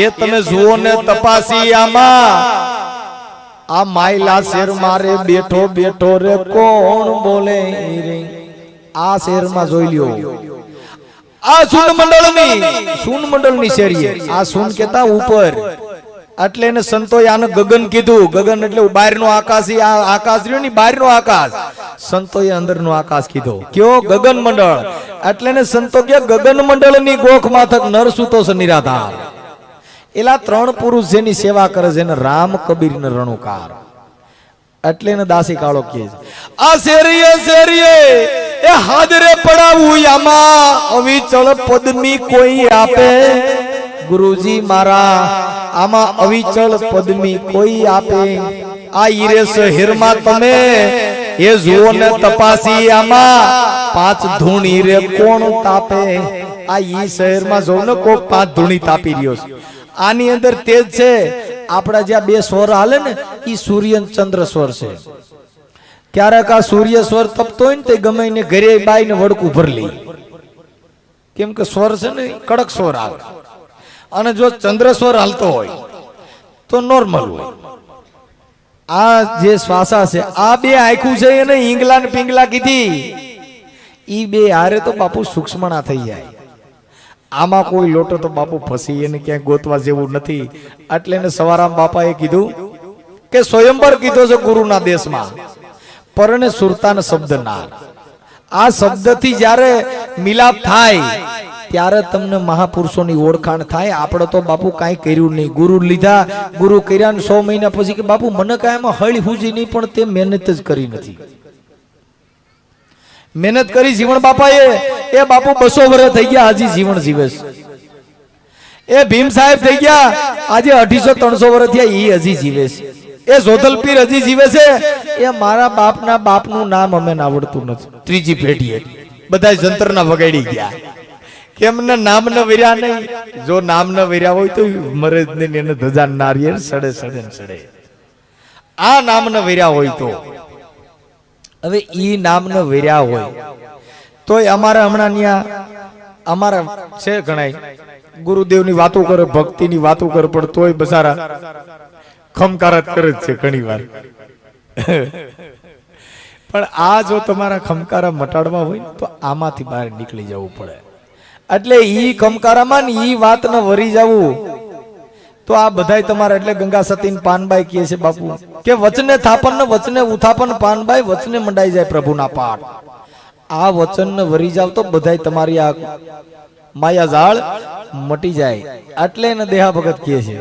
એ તમે જુઓ ને તપાસી, આમાં આ માયલા શેર મારે બેઠો બેઠો રે કોણ બોલે રે આ શેરમાં જોઈ લ્યો આ સૂન મંડળની શેરીએ આ સૂન કેતા ઉપર એટલે એને સંતોએ આને ગગન કીધું ગગન એટલે બહારનો આકાશ આ આકાશ રહ્યો ને બહારનો આકાશ સંતોએ અંદરનો આકાશ કીધો કયો ગગન મંડળ એટલે ને સંતો કે ગગન મંડળની ગોખ માથક નર સૂતો છે નિરાધાર એલા ત્રણ પુરુષ જેની સેવા કરે છે એને રામ કબીર ને રણુકાર એટલે ને દાસી કાળો કહે છે આ શેરીએ એ હાદરે પડાવું આમાં અવિચળ પદમી કોઈ આપે ગુરુજી મારા આમાં અવિચળ પદમી કોઈ આપે આ ઈરે શહેરમાં તમે એ જુઓ ને તપાસી આમાં પાંચ ધૂણી રે કોણ તાપે આ ઈ શહેરમાં જો ને કોઈ પાંચ ધૂણી તાપી રહ્યો છે આની અંદર તેજ છે આપડા જ્યાં બે સ્વર હાલે ને ઈ સૂર્ય ચંદ્ર સ્વર છે ક્યારેક આ સૂર્ય સ્વર તપતો હોય ને તે ગમે ને ઘરે બાઈ ને વડકું ભર લે કેમ કે સ્વર છે ને કડક સ્વર આવે અને જો ચંદ્ર સ્વર હાલતો હોય તો નોર્મલ હોય આ જે શ્વાસા છે આ બે આંખું છે એને ઈંગલા ને પિંગલા કીધી ઈ બે હારે તો બાપુ સૂક્ષ્મણા થઈ જાય આમાં કોઈ લોટો તો બાપુ ફસી એને ક્યાંય ગોતવા જેવું નથી એટલે એને સવારામ બાપાએ કીધું કે સ્વયંવર કીધો છે ગુરુના દેશમાં પરને સુરતાન શબ્દ નાર આ શબ્દથી જ્યારે મિલાપ થાય ત્યારે તમને મહાપુરુષોની ઓળખાણ થાય આપણે તો બાપુ કાંઈ કર્યું નહીં ગુરુ લીધા ગુરુ કર્યા ને 100 મહિના પછી કે બાપુ મને કાંઈ એમાં હળી હુજી નહીં પણ તે મહેનત જ કરી નથી મહેનત કરી જીવન બાપાએ એ બાપુ 200 વર્ષ થઈ ગયા હજી જીવન જીવે છે એ ભીમ સાહેબ થઈ ગયા આજે 250-300 વર્ષ થયા ઈ હજી જીવે છે એ જોધલ પીર હજી જીવે છે એ મારા બાપના બાપનું નામ અમે આવડતું નથી ત્રીજી પેઢીએ બધા જંતરના વગાડી ગયા કેમ ને નામ ન વેર્યા નહીં જો નામ ન વેર્યા હોય તો મરે જ નહીં એને ધજા નારિયેર સડે સડે સડે આ નામ ન વેર્યા હોય તો હવે ઈ નામ ન વેર્યા હોય તોય અમારા હમણાં ન્યા અમારા છે ઘણાય ગુરુદેવની વાતો કરે ભક્તિની વાતો કરે પણ તોય બસારા ખમકારત કરે છે ઘણી વાર પણ આ જો તમારા ખમકારા મટાડવા હોય તો આમાંથી બહાર નીકળી જવું પડે એટલે ઈ ખમકારામાં ને ઈ વાત ન વરી જવું તો આ બધાય તમારા એટલે ગંગા સતીન પાનબાઈ કહે છે બાપુ કે વચને થાપન ને વચને ઉથાપન પાનબાઈ વચને મંડાઈ જાય પ્રભુના પાઠ આ વચન ને વરી જાવ તો બધાય તમારી આ માયા જાળ મટી જાય એટલે એને દેહા ભગત કહે છે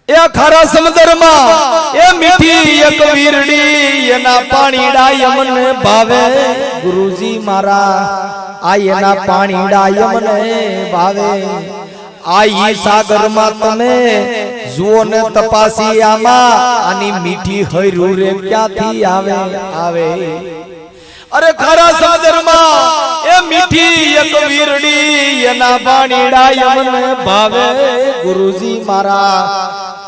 એ ખારા સમુદ્રમાં એ મીઠી એક વીરડી એના પાણીડા યમને ભાવે ગુરુજી મારા આ એના પાણીડા યમને ભાવે આ ઈ સાગરમાં તમે જુઓ ને તપાસી આમાં આની મીઠી હૈરું રે ક્યાંથી આવે અરે ખારા સમુદ્રમાં એ મીઠી એક વીરડી એના પાણીડા યમને ભાવે ગુરુજી મારા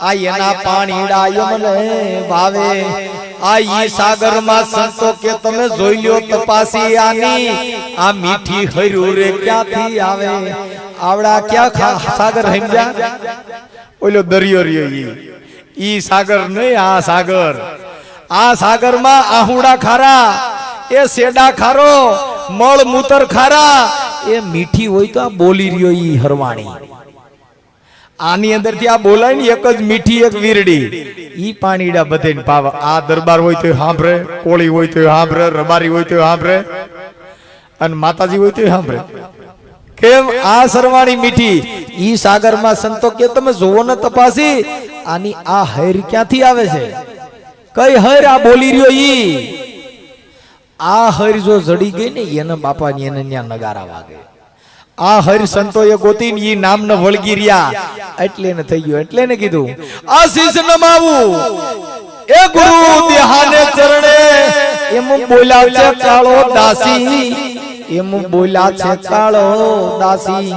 આ એના પાણીડા યમને ભાવે આ ઈ સાગરમાં સંતો કે તમે જોઈ લ્યો તપાસી આની આ મીઠી હૈરું રે ક્યાંથી આવે આવડા ક્યાં સાગર સમજ્યા ઓલો દરિયો રહ્યો ઈ સાગર નહીં આ સાગરમાં આહુડા ખારા એ સેડા ખારો મળ મૂતર ખારા એ મીઠી હોય તો આ બોલી રહ્યો ઈ હરવાણી આની અંદર થી આ બોલાય ને એક જ મીઠી એક વીરડી ઈ પાણીડા બધે પાવ આ દરબાર હોય તો સાંભળે કોળી હોય તો સાંભળે રબારી હોય તો સાંભળે અને માતાજી હોય તો સાંભળે કેમ આ સરવાણી મીઠી ઈ સાગરમાં સંતો કે તમે જોવો ને તપાસી આની આ હૈર ક્યાંથી આવે છે કઈ હૈર આ બોલી રહ્યો ઈ આ હૈર જો જડી ગઈ ને એને બાપાની એને ન્યા નગારા વાગે આ હર સંતો એ ગોતીન ઈ નામ ન વળગી રહ્યા એટલે એને થઈ ગયું એટલે એને કીધું આશીષ નમાવું એ ગુરુ દેહાને ચરણે એમ બોલ્યા છે કાળો દાસી એમ બોલ્યા છે કાળો દાસી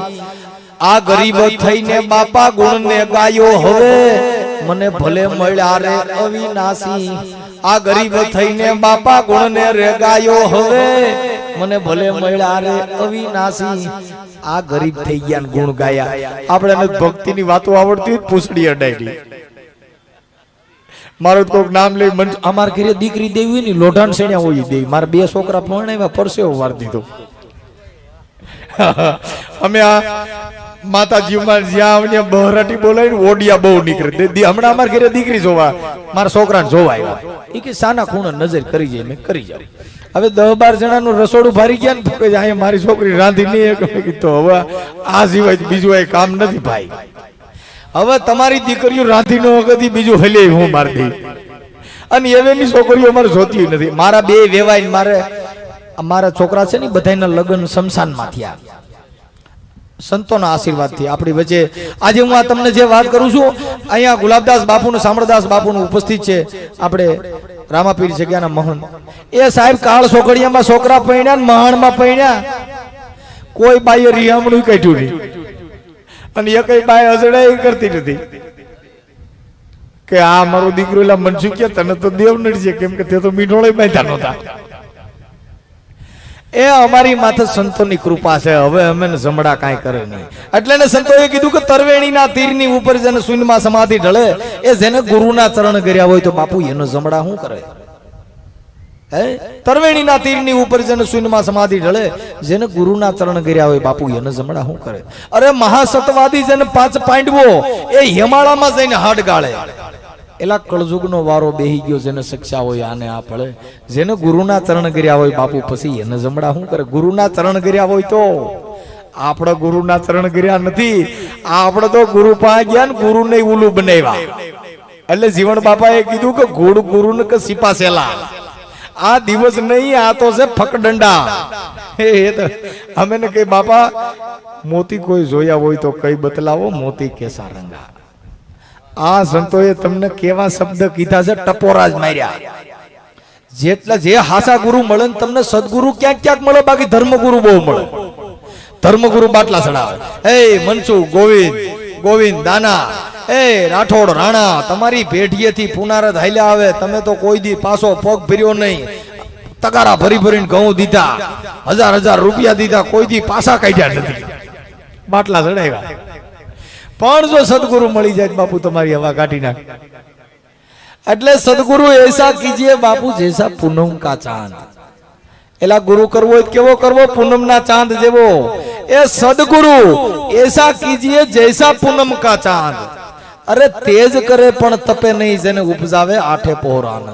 આ ગરીબ થઈને બાપા ગુણ ને ગાયો હવે મને ભલે મળ્યા રે અવિનાશી આ ગરીબ થઈને બાપા ગુણ ને રે ગાયો હવે મને ભલે મળ્યા રે અવિનાશી આ ગરીબ થઈ ગયા ગુણ ગાયા આપણે ભક્તિની વાતો આવડતી પૂછડી અડાડી મારું કોઈક નામ લઈ અમારે ઘરે દીકરી દેવી હોય ને લોઢાણ સેણ્યા હોય દેવી. મારે 2 છોકરા પરણાવ્યા, પરસેવો વાર દીધો. અમે આ માતાજીમાં જ્યાં બહરાટી બોલાવીને ઓડિયા બહુ નીકળે. હમણાં અમારે ઘરે દીકરી જોવા મારા છોકરાને જોવા આવ્યા. એ કે સાના ખૂણા નજર કરી જાય, મેં કરી જાય. હવે 10-12 જણાનું રસોડું ભારી ગયા ને તો અહીંયા મારી છોકરી રાંધી નહીં. તો હવે આ સિવાય બીજું એ કામ નથી ભાઈ. હવે તમારી દીકરીઓ રાંધી ન વખત બીજું હલે હું મારી દઈ. અને એવેની છોકરીઓ મારે જોતી નથી. મારા 2 વેવાય મારા છોકરા છે ને બધાના લગ્ન શમશાનમાં થયા, સંતોના આશીર્વાદથી. આપણી વચ્ચે આજે હું આ તમને જે વાત કરું છું, અહીંયા ગુલાબદાસ બાપુનું, શામળદાસ બાપુનું ઉપસ્થિત છે. આપણે રામાપીર જગ્યાના મહંત એ સાહેબ કાળ સોકડિયામાં છોકરા પૈણ્યા ને મહાણમાં પૈણ્યા. કોઈ બાઈએ રિયામણું કાઢ્યું નહીં અને એ કઈ બાઈ અજડાઈ કરતી નથી કે આ મારો દીકરો એલા મનસુખ કે તને તો દેવ નડશે, કેમ કે તે તો મીઠોળે બાંધ્યા નહોતા. એ અમારી માથે સંતોની કૃપા છે. હવે અમે જમડા કાંઈ કરે નહીં. એટલે ને સંતોએ કીધું કે તરવેણીના તીરની ઉપર જેને શૂન્યમાં સમાધિ ઢળે, એ જેને ગુરુના ચરણ કર્યા હોય તો બાપુ એનો જમડા શું કરે? હે, તરવેણીના તીરની ઉપર જેને શૂન્યમાં સમાધિ ઢળે, જેને ગુરુના ચરણ કર્યા હોય બાપુ એને જમડા શું કરે? અરે મહાસતવાદી જેને 5 પાંડવો એ હિમાળામાં જઈને હાડ ગાળે, એલા કળજુગનો વારો બેહી ગયો જેને શિક્ષા હોય આને આ પડે. જેને ગુરુના ચરણ કર્યા હોય બાપુ પછી એને જમડા શું કરે? ગુરુના ચરણ કર્યા હોય તો. આપણે ગુરુના ચરણ કર્યા નથી, આપણે તો ગુરુ પાસે ગયા ને ગુરુ ને ઉલું બનાવ્યા. એટલે જીવન બાપાએ કીધું કે ગુરુ ગુરુ ને કે સિપાસેલા. આ દિવસ નહીં, આ તો છે ફકડંડા. અમે ને કે બાપા મોતી કોઈ જોયા હોય તો કઈ બતલાવો, મોતી કેસા રંગા. આ સંતોએ તમને કેવા શબ્દ કીધા છે, ટપોરા જ માર્યા. જેટલા જે હાસા ગુરુ મળે ને તમને સદગુરુ ક્યાંક ક્યાંક મળે, બાકી ધર્મગુરુ બહુ મળે. ધર્મગુરુ બાટલા ચડાવે. એ મનસુખ, ગોવિંદ, ગોવિંદ દાના, એ રાઠોડ રાણા તમારી પેઢીએથી પુનારત હાલ્યા આવે. તમે તો કોઈ દી પાછો પગ ફર્યો નહીં. તગારા ભરી ભરીને ઘઉં દીધા, 1000 રૂપિયા દીધા, કોઈ દી પાછા કાઢ્યા નથી, બાટલા ચડાવ્યા. પણ જો સદગુરુ મળી જાય બાપુ તમારી હવા કાઢી નાખે. એટલે સદગુરુ એસા કીજીએ બાપુ જૈસા પૂનમ કા ચાંદ. એલા ગુરુ કરવો કેવો કરવો? પૂનમ ના ચાંદ જેવો. એ સદગુરુ એસા કીજીએ જૈસા પૂનમ કા ચાંદ. અરે તેજ કરે પણ તપે નહીં, જેને ઉપજાવે આઠે પહોર આનંદ.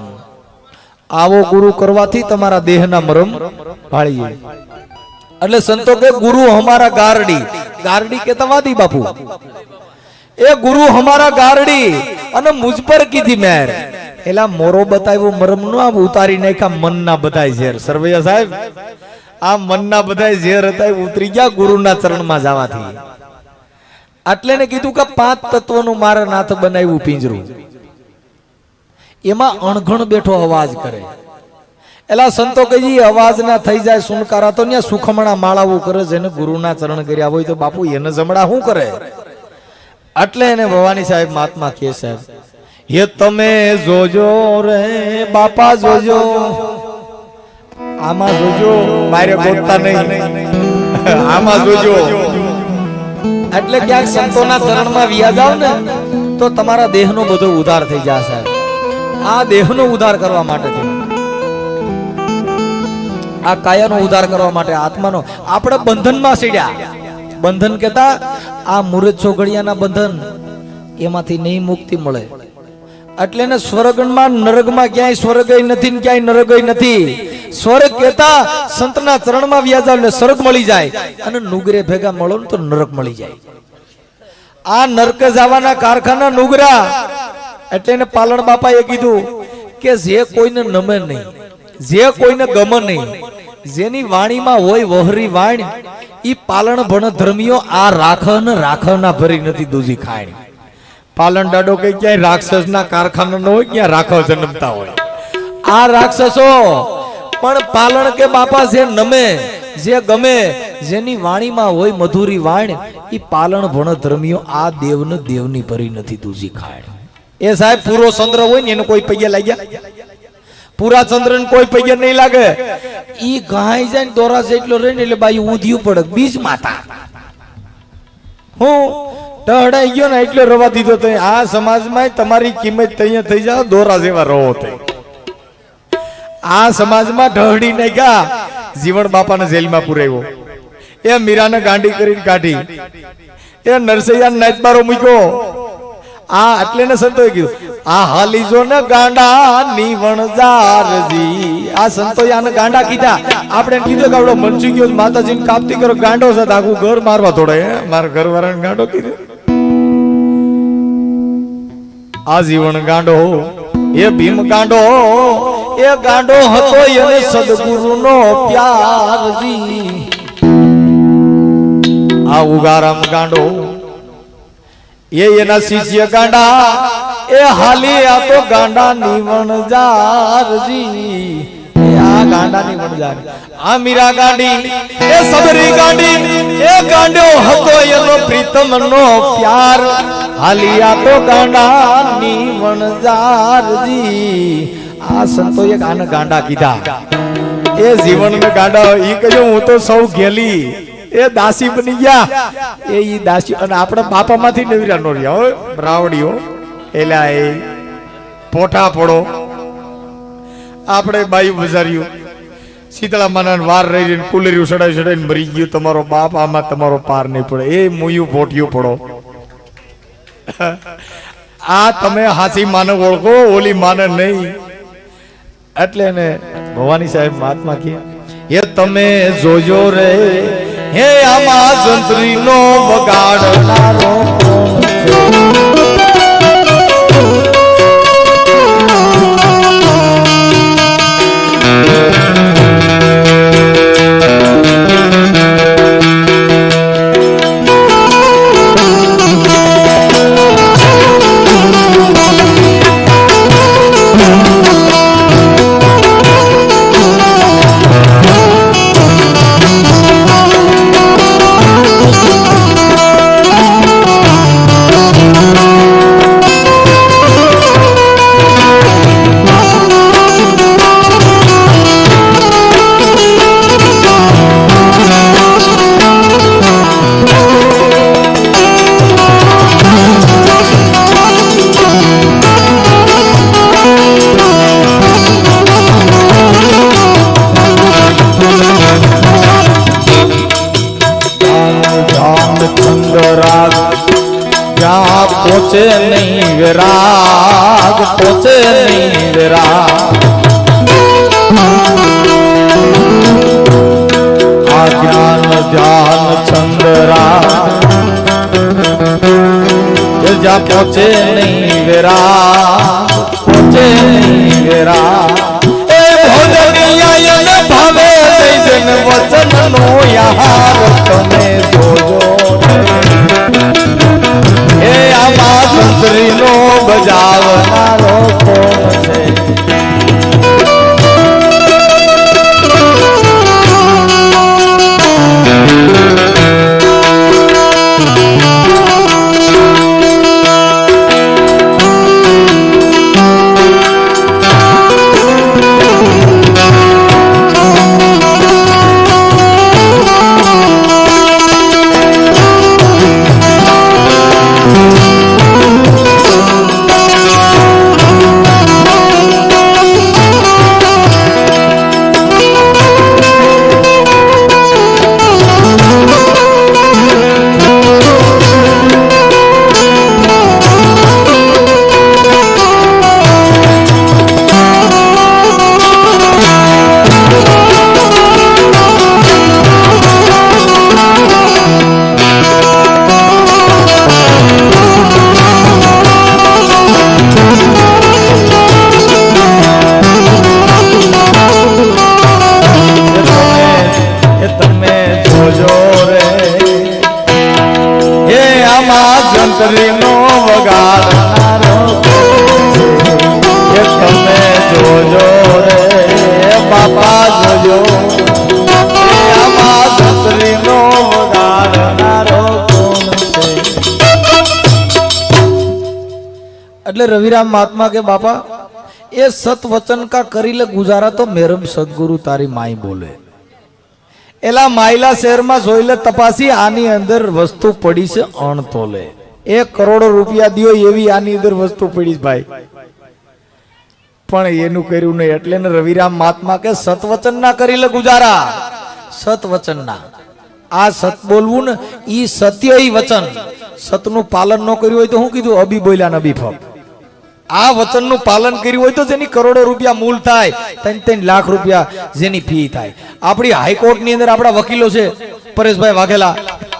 આવો ગુરુ કરવાથી તમારા દેહના મરમ ભાળીએ. એટલે સંતો કે ગુરુ હમારા ગારડી. ગારડી કેતા વાદી બાપુ. એ ગુરુ હમારા ગારડી અને મુझ પર કીધી મેર. એલા મોરો બતાવ્યો મરમ નો આમ ઉતારી નાખ્યા મનના બધાય ઝેર. સરવૈયા સાહેબ આ મનના બધાય ઝેર હતા ઉતરી ગયા ગુરુના ચરણમાં જવાથી. એટલે ને કીધું કે 5 તત્વનું મારા નાથ બનાવ્યું પિંજરું. એમાં અણઘણ બેઠો અવાજ કરે. એલા સંતો કહીએ અવાજ ના થઈ જાય સુનકારા તો ત્યાં સુખમણા માળાવું કરે. જેને ગુરુના ચરણ કર્યા હોય તો બાપુ એને જમડા શું કરે? એટલે એને ભવાની સાહેબ મહાત્મા કે સાહેબ હે તમે જોજો રે બાપા જોજો, આમાં જોજો, મારે બોલતા નહીં, આમાં જોજો. એટલે ક્યાંક સંતોના ચરણમાં વ્યા જાવ ને તો તમારા દેહનો બધો ઉદ્ધાર થઈ જાય સાહેબ. આ દેહનો ઉદ્ધાર કરવા માટે છે, આ કાયાનો ઉદ્ધાર કરવા માટે, આત્માનો. આપણે બંધનમાં સીડ્યા. બંધન કેતા આ મુરત છોગડિયાના બંધન, એમાંથી નહીં મુક્તિ મળે. એટલે ને સ્વર્ગમાં નરકમાં ક્યાંય સ્વર્ગ નથી ને ક્યાંય નરક નથી. સ્વર્ગ કેતા સંતના ચરણમાં વ્યા જાવ ને સ્વર્ગ મળી જાય, અને નુગરે ભેગા મળો ને તો નરક મળી જાય. આ નરક જવાના કારખાના નુગરા. એટલે ને પાલણ બાપાએ કીધું કે જે કોઈને નમે નહીં, જે કોઈને ગમે નહીં, જેની વાણીમાં હોય વહરી વાણ, ઈ પાલણ ભણ ધર્મીઓ આ રાખના ભરી નથી દૂજી ખાણ. પાલણ દાડો કઈ ક્યાંય રાક્ષસના કારખાના ન હોય, ક્યાં રાખવ જન્મતા હોય. આ રાક્ષસો પણ પાલણ કે બાપા જે નમે, જે ગમે, જેની વાણીમાં હોય મધુરી વાણ, ઈ પાલણ ભણ ધર્મીઓ આ દેવને દેવની ભરી નથી દૂજી ખાણ. એ સાહેબ પૂરો ચંદ્ર હોય ને એને કોઈ પૈયા લાગ્યા? પૂરા ચંદ્ર ને કોઈ પૈયા નહીં લાગે. ઈ ગાય જાય ને દોરા જેટલો રહે ને એટલે બાઈ ઊંધિયું પડે બીજ માતા. હું ટહડાઈ ગયો ને એટલે રવા દીધો તો આ સમાજમાં તમારી કિંમત તૈયાર થઈ જાવ દોરા જેવા રહો થઈ આ સમાજમાં ઢહડી ને ગયા જીવણ બાપાને જેલમાં પુરાવ્યો એ મીરાને ગાંડી કરીને કાઢી એ નરસૈયાને નાચબારો મૂક્યો આ એટલે ને સંતોએ કીધું આ હાલી જો ને ગાંડા નીવણજારજી આ સંતોએ આને ગાંડા કીધા આપણે કીધું કે આવડો મનસી ગયો માતાજીને કાપતી કરો ગાંડો છે આખું ઘર મારવા તોડે મારા ઘરવાળાને ગાંડો કીધું આ જીવન ગાંડો એ ભીમ ગાંડો એ ગાંડો હતો એને સદગુરુનો પ્યારજી આ ઉગારામ ગાંડો એના શિષ્ય ગાંડા એ હાલી આ તો ગાંડા નીવણજારજી આ ગાંડા નીવણજાર આ મીરા ગાંડી એ સબરી ગાંડી એ ગાંડો હતો એનો પ્રીતમનો પ્યાર હાલી આ તો ગાંડા નીવણજારજી આ સંતોએ આને ગાંડા કીધા એ જીવન ને ગાંડા ઈ કહ્યું હું તો સૌ ગેલી એ દાસી બની ગયા એ ઈ દાસી અને આપણા બાપા માંથી નવીરા નો રહ્યા હોય રાવડીઓ એલા એ પોઠા પડો આપણે બાયુ બજાર્યું શીતળા માના વાર રહી કુલર્યું સડાઈ મરી ગયું તમારો બાપ આમાં તમારો પાર નહીં પડે એ મુયું પોઠિયું પડો આ તમે હાસી માને ઓળખો ઓલી માને નહીં એટલે ને ભવાની સાહેબ મહાત્મા કે એ તમે જોજો રે હે આમાં જંત્રીનો બગાડનારો पहुंचे नहीं विराग पहुंचे नहीं विराग ज्ञान ध्यान चंद्रा जा पहुंचे नहीं विराग पहुंचे नहीं विराग ए भोजनिया भावे जन वचन नो यहाँ તમે જોજો એ આમાં સંતરીનો બજાવનારો કોણ છે જંત્રીનો વગાડનારો એ તમે જોજો રે બાપા જોજો આમાં જંત્રીનો વગાડનારો કોણ છે એટલે રવિરામ મહાત્મા કે બાપા એ સત વચન કા કરી લે ગુજારા તો મેરમ સદગુરુ તારી માઈ બોલે એલા માયલા શહેરમાં જોઈ લે તપાસી આની અંદર વસ્તુ પડી છે અણતોલે 1 કરોડ રૂપિયા દિયો એવી આની અંદર વસ્તુ પડી ભાઈ, પણ એનું કર્યું નહીં. એટલે ને રવિરામ મહાત્મા કે સતવચન ના કરી લે ગુજારા, સતવચન ના. આ સત બોલવું ને ઈ સત્ય ઈ વચન, સતનું પાલન ન કર્યું હોય તો શું કીધું? અબી બોલ્યા નબી ફપ. આ વચનનું પાલન કર્યું હોય તો જેની કરોડો રૂપિયા મૂલ થાય, 3-3 લાખ રૂપિયા જેની ફી થાય. આપણી હાઈકોર્ટ ની અંદર આપણા વકીલો છે, પરેશભાઈ વાઘેલા,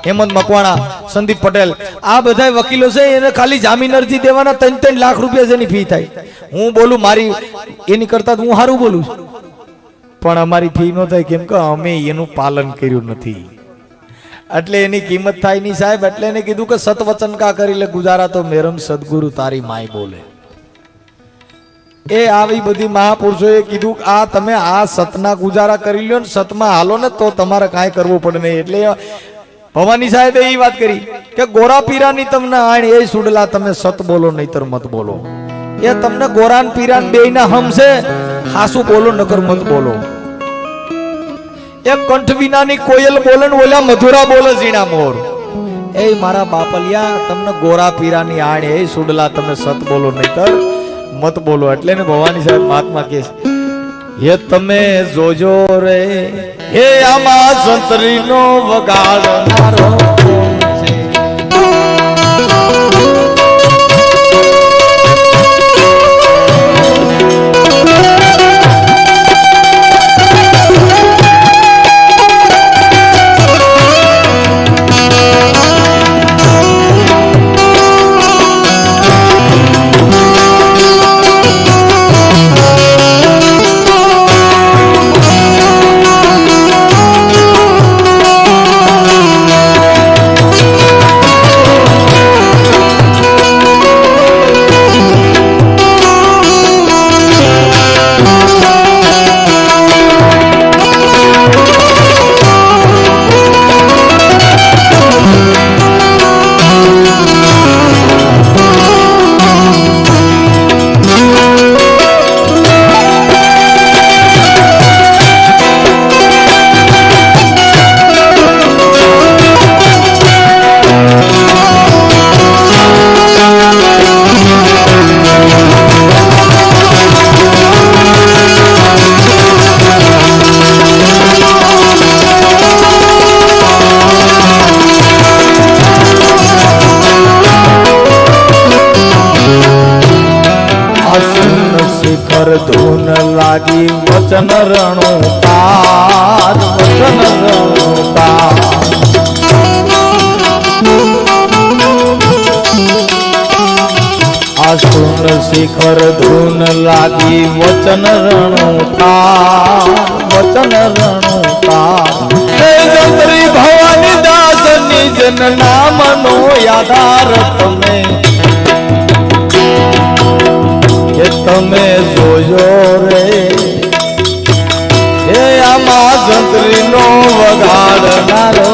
હેમંત મકવાણા, સંદીપ પટેલ, આ બધા વકીલો છે. એને ખાલી જામીન અરજી દેવાના 3-3 લાખ રૂપિયા જેની ફી થાય. હું બોલું મારી એની કરતા હું સારું બોલું છું, પણ અમારી ફી ન થાય, કેમ કે અમે એનું પાલન કર્યું નથી. એટલે એની કિંમત થાય નહીં સાહેબ. એટલે એને કીધું કે સતવચન કા કરી લે ગુજારા, તો મેરમ સદગુરુ તારી માય બોલે. એ આવી બધી મહાપુરુષોએ કીધું આ તમે આ સતના ગુજારા કરી લ્યો ને, સતમાં હાલો ને તો તમારે કાંઈ કરવું પડે નહીં. એટલે ભવાની સાહેબે એ વાત કરી કે ગોરા પીરાની તમને આણ એ સુડલા, તમે સત બોલો નહીતર મત બોલો. એ તમને ગોરાન પીરાન બેયના હમ છે, હાસુ બોલો નકર મત બોલો. એક કંઠ વિનાની કોયલ બોલે ને ઓલા મધુરા બોલે ઝીણા મોર. એ મારા બાપલિયા, તમને ગોરા પીરાની આણ એ સુડલા, તમે સત બોલો નહીતર મત બોલો. એટલે ને ભવાની સાહેબ મહાત્મા કે હે તમે જોજો રે, હે આમાં સંતરીનો વગાડનારો છે. ધૂન લાગી વચન રણુ પાર, વચન રણુ પાર. આસુન શિખર ધૂન લાગી વચન રણુ પાર, વચન રણુ પાર. જંત્રી ભવાની દાસ નિજ નામનો આધાર તમે, કે તમે જોજો રે, હે આમાં સંતરીનો વગાડનારો.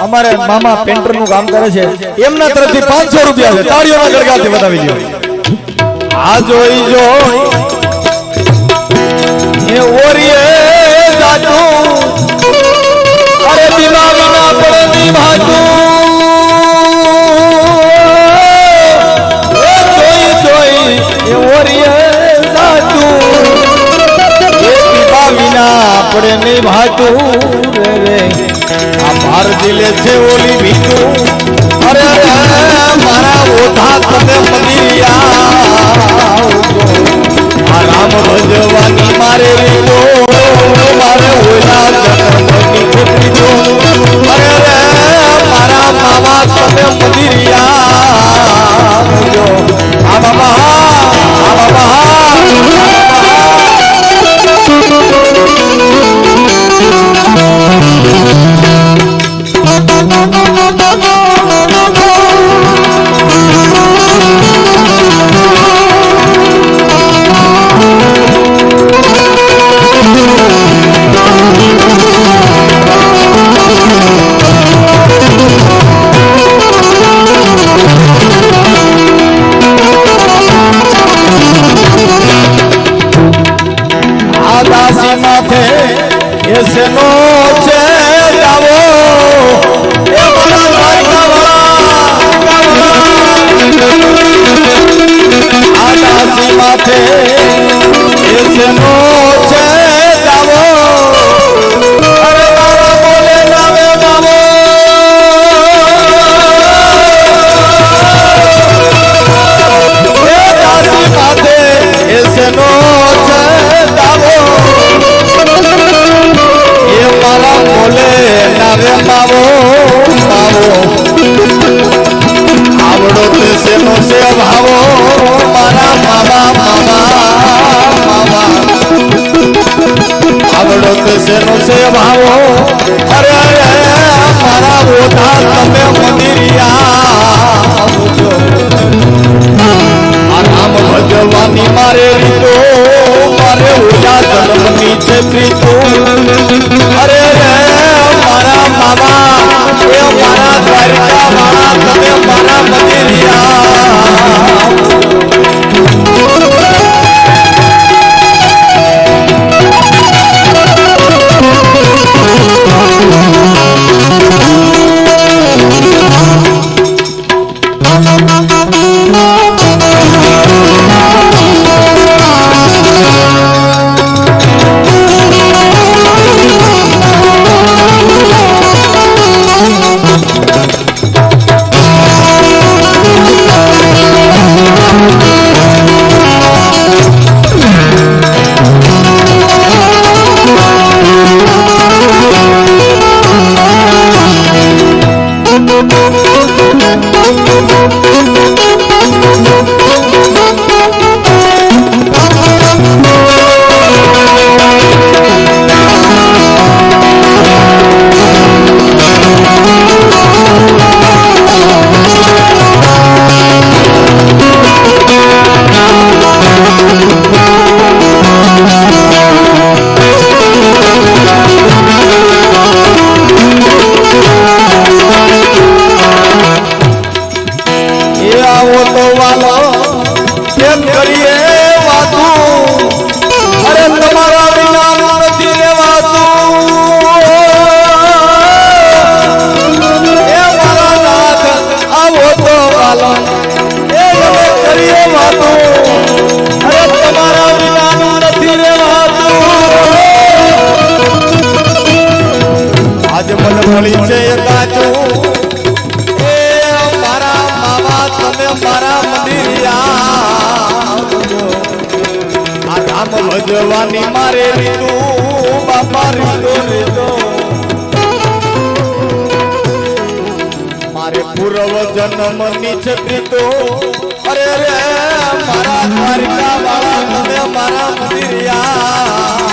અમારે મામા પેન્ટર નું કામ કરે છે એમના તરફથી 500 રૂપિયા છે તાળીઓના ગડગાથી વધાવી લ્યો આ જોઈ જોઈ એ ઓરિયે જાતું અરે દિલા વિના પડતી ભાતું જોઈ જોઈ એ ઓરિયે જાતું એ દિલા વિના પડે નહીં ભાતું રે આ માર દિલે છે ઓલી ભીતું અરે મારા ઓઠા તમે મંદિરિયા આ રામ ભજવાની મારે રીતો મારે ઓલા જન્મની છોકરીઓ અરે મારા મામા તમે મંદિરિયા આ બાબા ऐसे नो चे जावो ए मारा द्वारका वाला आदासी माथे ऐसे नो चे जावो अरे मारा बोले नामे बाबो ए दासी माथे ऐसे नो चे जावो मारा बोले नावे मावो मावो आवड़ो से नो से भावो मारा मामा मामा मामा आवड़ो से नो से भावो अरे मारा ओठा तमे मंदिरिया राम भजवानी मारे रीतो मारे ओला जन्म नीचे प्रीतो अरे मारा मामा ये मारा द्वारका मारा तमे मारा मंदिरिया ભજવાની મારે રીતો બાપા રીતો રીતો મારે પૂર્વ જન્મ ની છત્રીતો અરે રે મારા દ્વારકા વાળા તમે મારા મંદિરિયા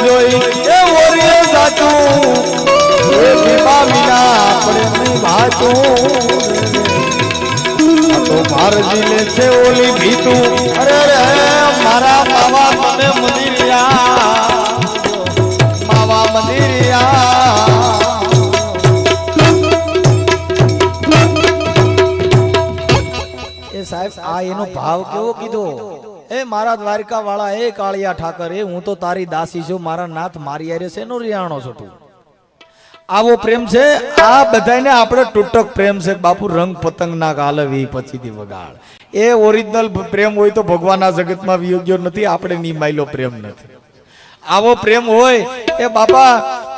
જોઈ એ ઓરિયે સાચું એ વિમા વિના આપણે નહીં ભાતું તો ભારજી લે છે ઓલી ભીતું અરે રે મારા માવા તમે મંદિરિયા માવા મંદિરિયા એ સાહેબ આ એનો ભાવ કેવો કીધો એ મારા દ્વારકા વાળા એ કાળિયા ઠાકર એ હું તો તારી દાસી છું મારા નાથ મારી આરે છે નો રિયાણો છો તું આવો પ્રેમ છે આ બધાને આપણે તૂટક પ્રેમ છે બાપુ રંગ પતંગ ના ગાલવી પછીથી વગાડ એ ઓરિજિનલ પ્રેમ હોય તો ભગવાનના જગતમાં વિયોગ્ય નથી આપણે નિમાયેલો પ્રેમ નથી આવો પ્રેમ હોય એ બાપા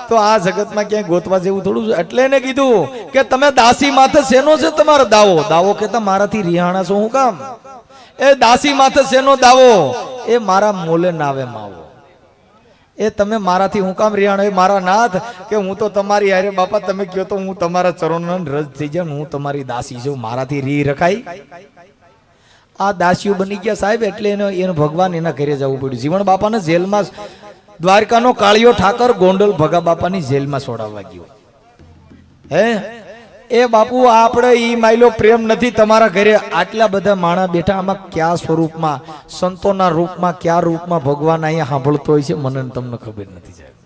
તો આ જગતમાં ક્યાંય ગોતવા જેવું થોડું છે એટલે એને કીધું કે તમે દાસી માથે શેનો છે તમારો દાવો દાવો કેતા મારાથી રિહાણા છો હું કામ એ દાસી માથે શેનો દાવો એ મારા મોલે નાવે માવો એ તમે મારાથી હું કામ રિહાણો એ મારા નાથ કે હું તો તમારી હારે બાપા તમે કહો તો હું તમારા ચરણોનો રજ થઈ જાઉં હું તમારી દાસી છું મારાથી રી રખાય આ દાસીઓ બની ગયા સાહેબ એટલે એનો ભગવાન એના ઘરે જવું પડ્યું જીવણ બાપાને જેલમાં દ્વારકાનો કાળિયો ઠાકર ગોંડલ ભગા બાપાની જેલમાં છોડાવવા ગયો હે એ બાપુ આપણે ઈ માયલો પ્રેમ નથી તમારા ઘરે આટલા બધા માણા બેઠા આમાં કયા સ્વરૂપમાં સંતોના રૂપમાં કયા રૂપમાં ભગવાન અહીંયા સાંભળતો હોય છે મને તમને ખબર નથી સાહેબ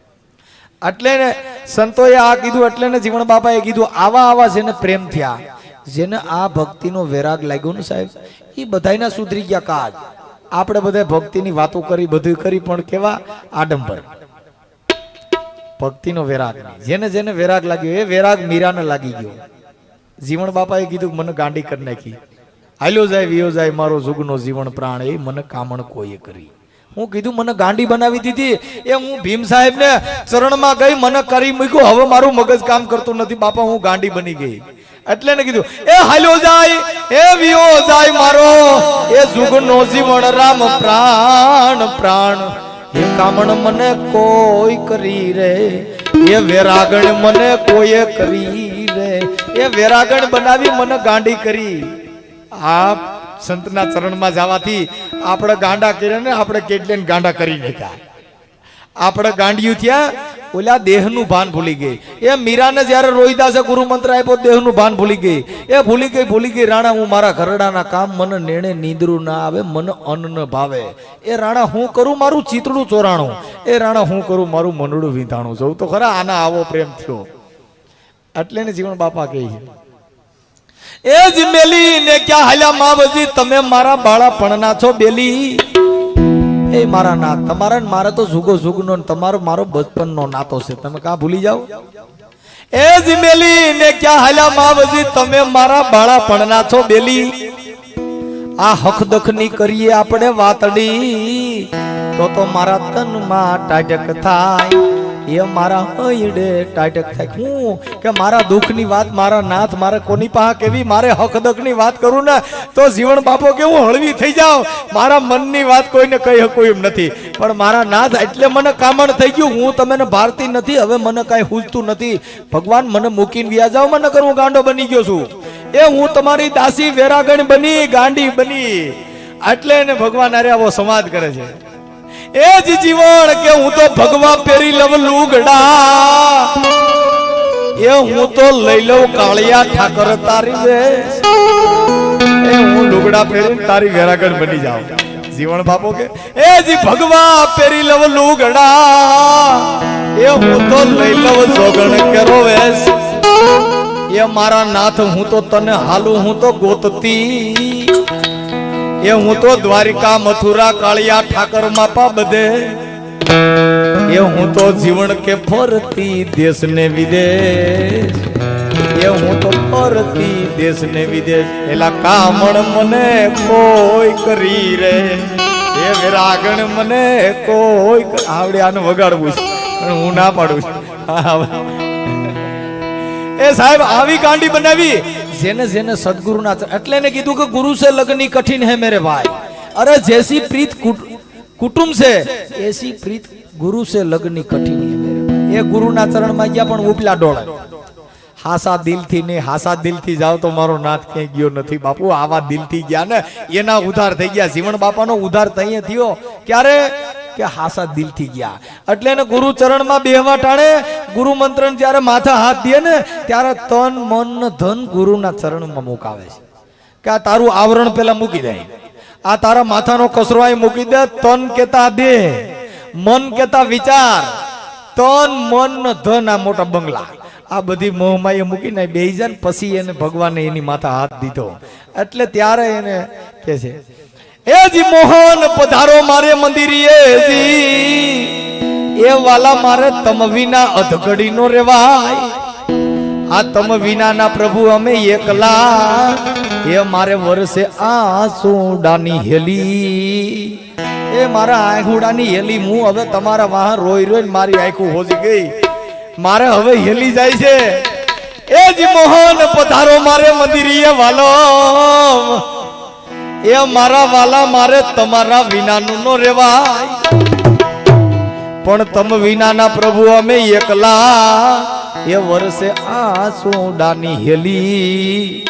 એટલે ને સંતોએ આ કીધું એટલે ને જીવણ બાપાએ કીધું આવા આવા જેને પ્રેમ થયા જેને આ ભક્તિનો વેરાગ લાગ્યો ને સાહેબ એ બધાયના સુધરી ગયા કાજ આપણે બધા ભક્તિની વાતો કરી બધું કરી પણ કેવા આડંબર ભક્તિનો વેરાગ જેને જેને વેરાગ લાગ્યો એ વેરાગ મીરાને લાગી ગયો જીવણ બાપાએ કીધું મને ગાંડી કરી નાખી હાલ્યો જાય વિયો જાય મારો જુગનો જીવન પ્રાણ એ મને કામણ કોઈએ કરી હું કીધું મને ગાંડી બનાવી દીધી એ હું ભીમ સાહેબ ને ચરણમાં ગઈ મને કરી મૂક્યું હવે મારું મગજ કામ કરતું નથી બાપા હું ગાંડી બની ગઈ એટલે ને કીધું એ હાલ્યો જાય એ વિયો જાય મારો એ જુગનો જીવન રામ પ્રાણ પ્રાણ એ કામણ મને કોઈ કરી રે એ વેરાગણ મને કોઈએ કરી રે એ વેરાગણ બનાવી મને ગાંડી કરી આ સંતના ચરણમાં જવાથી આપણે ગાંડા કર્યા ને આપણે કેટલે ગાંડા કરી નાખ્યા આપણે ગાંડિયું થયા ઓલા દેહનું ભાન ભૂલી ગઈ એ મીરાને જ્યારે રોહિદાસે ગુરુ મંત્ર આપ્યો દેહનું ભાન ભૂલી ગઈ એ ભૂલી ગઈ રાણા હું મારા ઘરડાના કામ મને નેણે નીંદરું ના આવે મને અન્ન ન ભાવે એ રાણા હું કરું મારું ચિતડું ચોરાણું એ રાણા હું કરું મારું મનડું વીંધાણું જવું તો ખરા આના આવો પ્રેમ થયો એટલે ને જીવન બાપા કહે એ જ મેલી ને ક્યાં હાલ્યા માવજી તમે મારા બાળાપણના છો બેલી એ મારા નાથ તમારા મારા તો જુગો જુગનો તમારો મારો બચપનનો નાતો છે તમે કાં ભૂલી જાઓ એ જ મેલી ને ક્યાં હાલ્યા માવજી તમે મારા બાળાપણના છો બેલી આ હક દખની કરીએ આપણે વાતડી તો મારા તનમાં ટાટક થાય એ મારા હૈડે ટાટક થાય હું કે મારા દુઃખની વાત મારા નાથ મારે કોની પાસે કેવી મારે હક દખની વાત કરું ને તો જીવન બાપો કેવું હળવી થઈ જાવ મારા મનની વાત કોઈને કહી શકું એમ નથી પણ મારા નાથ એટલે મને કામણ થઈ ગયું હું તમને ભારતી નથી હવે મને કાંઈ હુજતું નથી ભગવાન મને મૂકીને વ્યા જાવ મને કરું ગાંડો બની ગયો છું એ હું તમારી દાસી વેરાગણ બની ગાંડી બની એટલે એને ભગવાન અરે આવો સંવાદ કરે છે એ જ જીવન કે હું તો ભગવા પેરી લવ લુગડા એ હું તો લઈ લઉં કાળિયા ઠાકર તારી રે એ હું લુગડા પહેરી તારી વેરાગણ બની જાઉં જીવન બાપો કે એ જી ભગવા પેરી લવ લુગડા એ હું તો લઈ લઉં જોગણ કેરો વેશ એ મારા નાથ હું તો તને હાલું હું તો ગોતતી એ હું તો દ્વારિકા મથુરા કાળિયા ઠાકર માપા બધે એ હું તો જીવન કે ફરતી દેશ ને વિદેશ એ હું તો ફરતી દેશ ને વિદેશ એલા કામણ મને કોઈ કરી રે એ વિરાગણ મને કોઈ આવડે આને વગાડવું છે પણ હું ના પાડું એ સાહેબ આવી ગાંડી બનાવી જેને જેને સદગુરુના એટલે ને કીધું કે ગુરુ से लगनी कठिन है मेरे भाई अरे जैसी प्रीत कुटुंब से ऐसी प्रीत गुरु से लगनी कठिन है मेरे भाई ये गुरुना चरण માં ગયા પણ ઉપલા ડોળે હાસા દિલથી ને હાસા દિલથી જાવ તો મારો નાથ ક્યાંય ગયો નથી બાપુ આવા દિલથી ગયા ને એના ઉધાર થઈ ગયા જીવન બાપાનો ઉધાર તઈએ થયો ક્યારે કે હાસા દિલથી ગયા. એટલે એને ગુરુ ચરણમાં બેહવા ટાણે ગુરુ મંત્રને જ્યારે માથા હાથ દે ને ત્યારે તન મન ને ધન ગુરુના ચરણમાં મુકાવે છે કે આ તારું આવરણ પેલા મૂકી દે, આ તારા માથાનો કસરો અહીં મૂકી દે. તન કેતા દે, મન કેતા વિચાર, તન મન ને ધન આ મોટા બંગલા આ બધી મોહમાએ મૂકીને બેહી જાય ને પછી એને ભગવાને એની માથા હાથ દીધો. એટલે ત્યારે એને કે છે એ જી મોહન પધારો મારે મંદિરીએ જી, એ વાલા મારે તમ વિના અધઘડી નો રેવાય. આ તમ વિનાના પ્રભુ અમે એકલા, એ મારે વર્ષે આસુડાની હેલી, એ મારા આંખુડાની હેલી હું હવે તમારા વાહ રોઈ રોઈ મારી આંખું હોજી ગઈ, મારે હવે હેલી જાય છે. એ જી મોહન પધારો મારે મંદિરીએ વાલો, એ મારા વાલા મારે તમારા વિનાનું નો રેવાય. પણ તમ વિનાના પ્રભુ અમે એકલા, એ વર્ષે આસુડાની હેલી,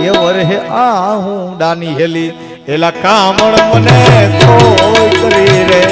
એ વર્ષે આહુડાની હેલી. એલા કામણ મને કોઈ કરી રે,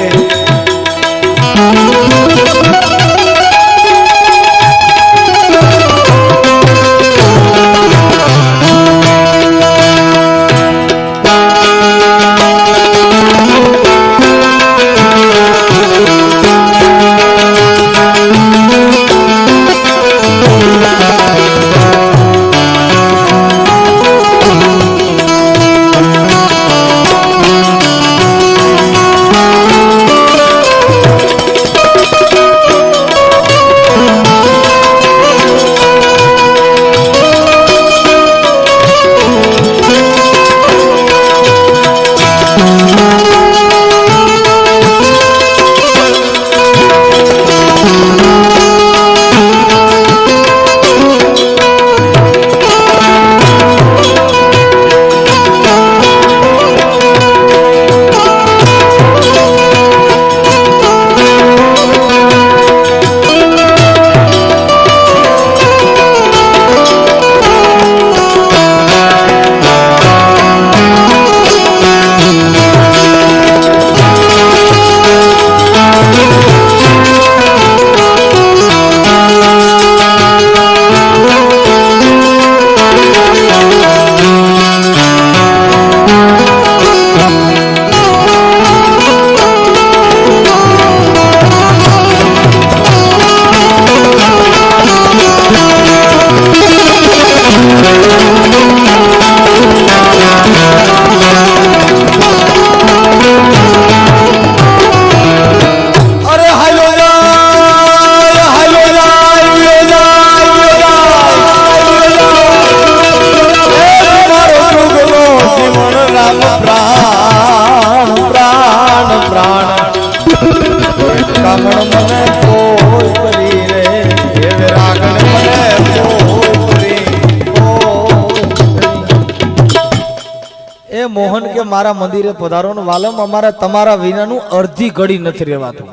મોહન કે મારા મંદિરે પધારો ને વાલમ અમારા તમારા વિનાનું અડધી ઘડી નથી રહેવાતું.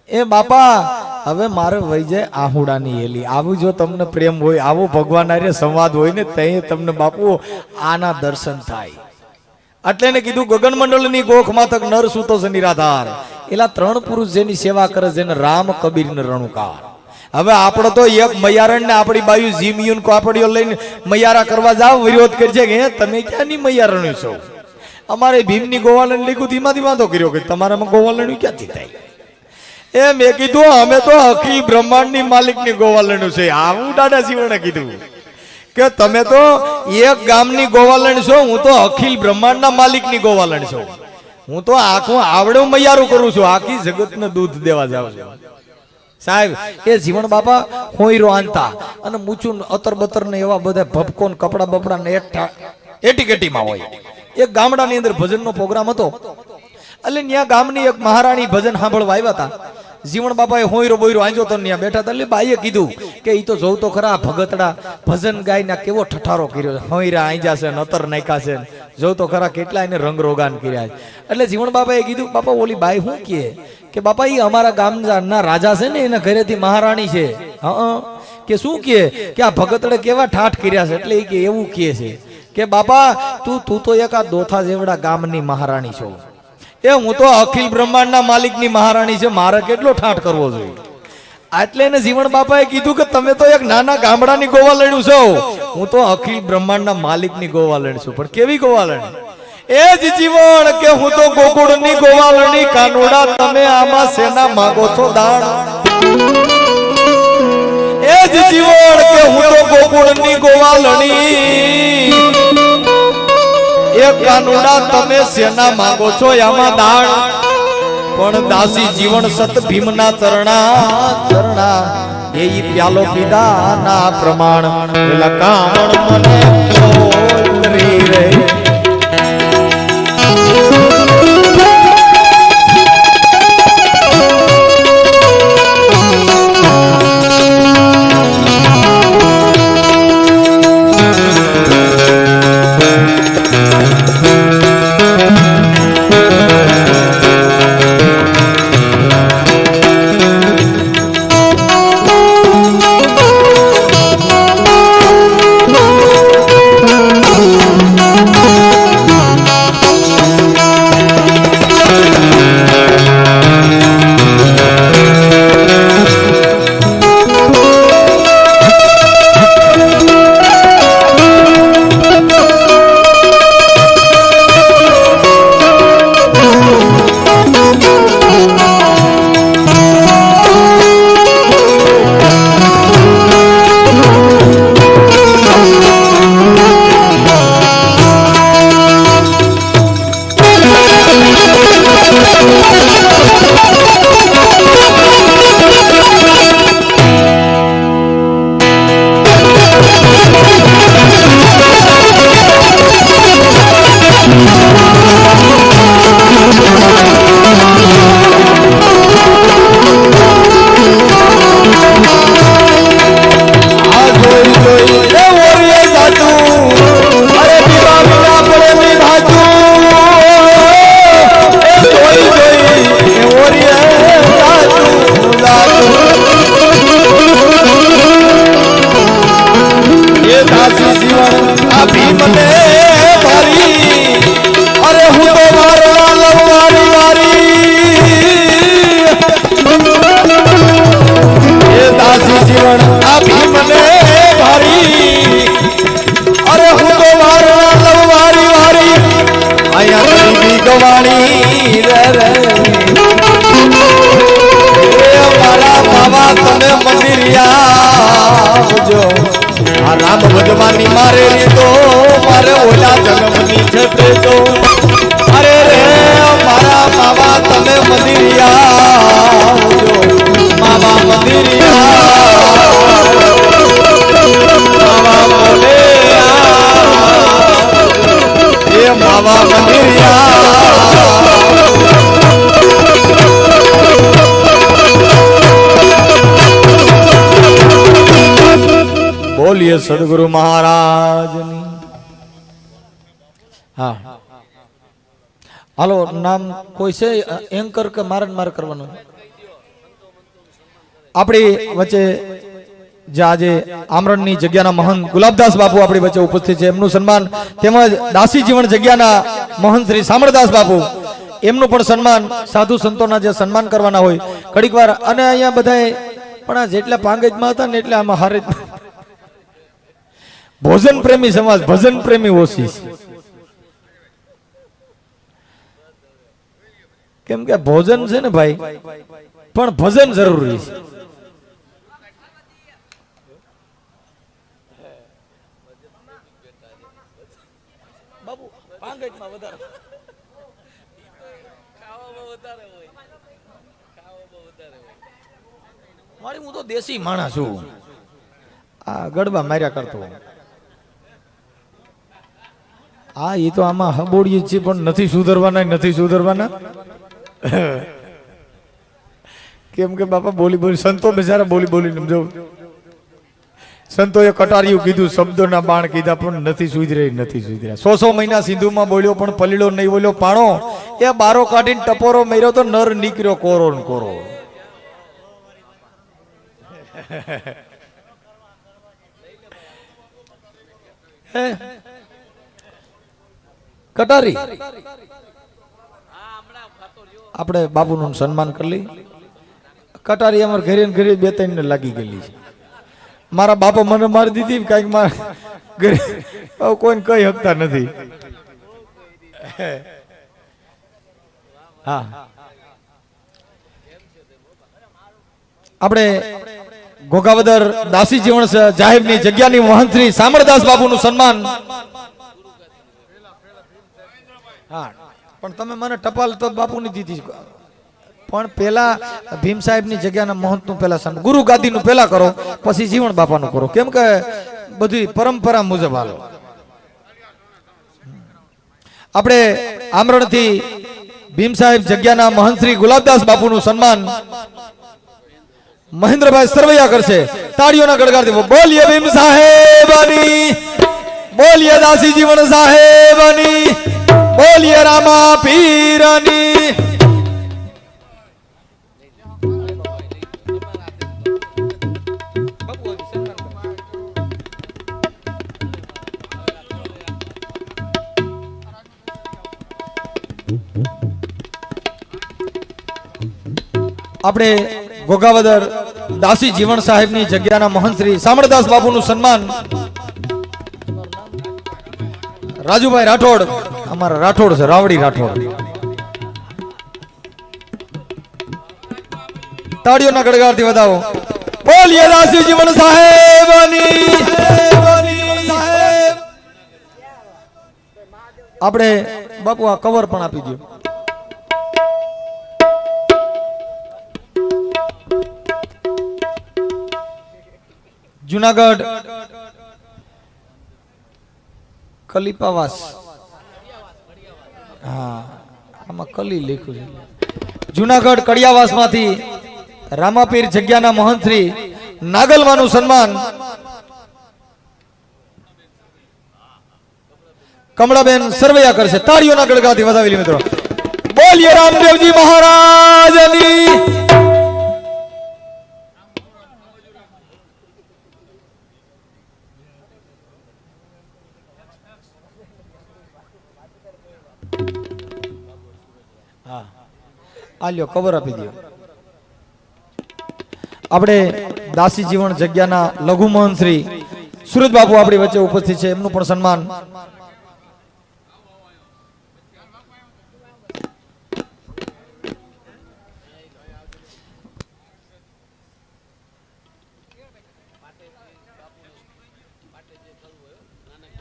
એ બાપા હવે મારે વહી જાય આહુડાની હેલી. આવું જો તમને પ્રેમ હોય, આવો ભગવાન આરે સંવાદ હોય ને તે તમને બાપુ આના દર્શન થાય. એટલે એને કીધું ગગન મંડળની ગોખ માથક નર સૂતો છે નિરાધાર. એલા ત્રણ પુરુષ જેની સેવા કરે છે ને રામ કબીર ને રણુકાર. હવે આપણે તો એક મૈયારણ ને આપણી બાયુ જીમિયુન કોપડીઓ લઈને મૈયારા કરવા જાવ વિરોધ કરી છે કે તમે ક્યાંની મૈયારણ છો. અમારે ભીમની ગોવાલણ લીધું ધીમાથી વાંધો કર્યો કે તમારામાં ગોવાલણ ક્યાંથી થાય. એ મેં કીધું અમે તો અખિલ બ્રહ્માંડની માલિકની ગોવાલણ છે. આવું દાદા શિવણે કીધું કે તમે તો એક ગામની ગોવાલણ છો, હું તો અખિલ બ્રહ્માંડના માલિકની ગોવાલણ છું. હું તો આખું આવડું મૈયારું કરું છું, આખી જગતને દૂધ દેવા જાવ છું. સાહેબ એ જીવન બાપા હોઈરો આનતા અને મૂછું અતર બતર ને એવા બધા ભપકો ને કપડા બપડા ને એટીકેટીમાં હોય. એક ગામડાની અંદર ભજનનો પ્રોગ્રામ હતો. એટલે ત્યાં ગામની એક મહારાણી ભજન સાંભળવા આવ્યા હતા. જીવન બાપાએ હોઈરો બોઈરો આંજો તો ત્યાં બેઠા હતા. એટલે બાઈએ કીધું કે ઈ તો જોઉં તો ખરા ભગતડા ભજન ગાયના કેવો ઠઠારો કર્યો છે, હોઈરા આંજા છે, નતર નાખ્યા છે, જોઉં તો ખરા કેટલા એને રંગ રોગાન કર્યા. એટલે જીવન બાપાએ કીધું બાપા ઓલી બાઈ શું કે બાપા ઈ અમારા ગામના રાજા છે ને એના ઘરેથી મહારાણી છે. હા કે શું કે આ ભગતડે કેવા ઠાઠ કર્યા છે. એટલે કે એવું કહે છે કે બાપા તું તો એક આ દોથા જેવડા ગામની મહારાણી છો. એ હું તો અખિલ બ્રહ્માંડના માલિકની મહારાણી છે, મારે કેટલો ઠાઠ કરવો જોઈએ. એટલે એને જીવણ બાપાએ કીધું કે તમે તો એક નાના ગામડાની ગોવાલણું છો, હું તો અખિલ બ્રહ્માંડના માલિકની ગોવાલણ છું. પણ કેવી ગોવાલણ? એ જ જીવણ કે હું તો ગોકુળની ગોવાલણી કાનુડા, તમે આમાં શેના માંગો છો દાણ? એ જ જીવણ કે હું તો ગોકુળની ગોવાલણી, એ કાનુડા તમે શેના માંગો છો આમાં દાણ? પણ દાસી જીવન સત ભીમના ચરણા એ પ્યાલો પીધા ના પ્રમાણ પેલા કામણ મને કરી રે. રામ ભગવાનની મારે તો મારે ઓલા જન્મની છે તો અરે રે મારા માવા તમે મંદિરિયા માવા મંદિરિયા માવા બોલે એ માવા મંદિરિયા બોલીએ સદગુરુ મહારાજની. હા હાલો, નામ કોઈ છે એન્કર કે માર કરવાનું? આપણી વચ્ચે જે આજે આમરણની જગ્યાના મહંત ગુલાબદાસ બાપુ આપણી વચ્ચે ઉપસ્થિત છે, એમનું સન્માન, તેમજ દાસી જીવન જગ્યાના મહંત શ્રી સામળદાસ બાપુ, એમનું પણ સન્માન, સાધુ સંતોના જે સન્માન કરવાના હોય ઘડીક વાર. અને અહીંયા બધા પણ આ જેટલા પાંગજમાં હતા ને એટલે આમાં હારે ભોજન પ્રેમી સમાજ, ભજન પ્રેમી ઓછી છે. કેમ કે ભોજન છે ને ભાઈ, પણ ભજન જરૂરી છે. મારી હું તો દેશી માણસ છું, આ ગડબા માર્યા કરતો. હા એ તો આમાં હબોડીએ છીએ પણ નથી સુધરવાના. કેમ કે બાપા બોલી સંતો બિચારા બોલી સમજાવું, સંતોએ કટારિયું કીધું, શબ્દોના બાણ કીધા પણ નથી સુધરી રહ્યા. 100 મહિના સિંધુમાં બોલ્યો પણ પલીડો નહીં બોલ્યો પાણો, એ બારો કાઢીને ટપોરો મેર્યો તો નર નીકળ્યો કોરો ને કોરો. કટારી આપણે બાપુનું સન્માન કરી લઈ. કટારી અમારે ઘરે ને ઘરે 2-3 ને લાગી ગયેલી છે. મારા બાપા મને મારી દીધી કાંઈક મારા ઘરે કોઈને કઈ હકતા નથી. હા આપણે ઘોઘાવદર દાસી જીવણ જાહેરની જગ્યાની મહંત શ્રી સામળદાસ બાપુનું સન્માન. હા પણ તમે મને ટપાલ તો બાપુની દીધી, પણ પેલા ભીમ સાહેબની જગ્યાના મહંતનું પેલા સન્માન, ગુરુ ગાદીનું પેલા કરો, પછી જીવણ બાપાનું કરો. કેમ કે બધી પરંપરા મુજબ હાલો. આપણે આમરણથી ભીમ સાહેબ જગ્યાના મહંત શ્રી ગુલાબદાસ બાપુનું સન્માન મહેન્દ્રભાઈ સરવૈયા કરશે. તાળીઓના ગડગડાથી બોલીએ ભીમ સાહેબની, બોલીએ દાસી જીવણ સાહેબની, બોલીએ રામા પીરની. આપણે ઘોઘાવદર દાસી જીવણ સાહેબની જગ્યાના મહંત શ્રી સામળદાસ બાપુનું સન્માન રાજુભાઈ રાઠોડ, અમારા રાઠોડ છે, રાવડી રાઠોડ. તાળીઓના ગડગડાથી વધાવો. બોલીએ દાસી જીવણ સાહેબની. આપણે બાપુ આ કવર પણ આપી દો. જુનાગઢ કલીપાવાસ, હા આમાં કલી લખ્યું છે. જુનાગઢ કડિયાવાસ માંથી રામાપીર જગ્યાના મહંત શ્રી નાગલવાનું સન્માન કમળાબેન સરવૈયા કરશે. તાળીઓના ગડગડાથી વધાવી મિત્રો. બોલીએ રામદેવજી મહારાજની. આલ્યો કવર આપી દો. આપણે દાસી જીવન જગ્યાના લઘુ મહંત શ્રી સુરત બાપુ આપણી વચ્ચે ઉપસ્થિત છે, એમનું પણ સન્માન.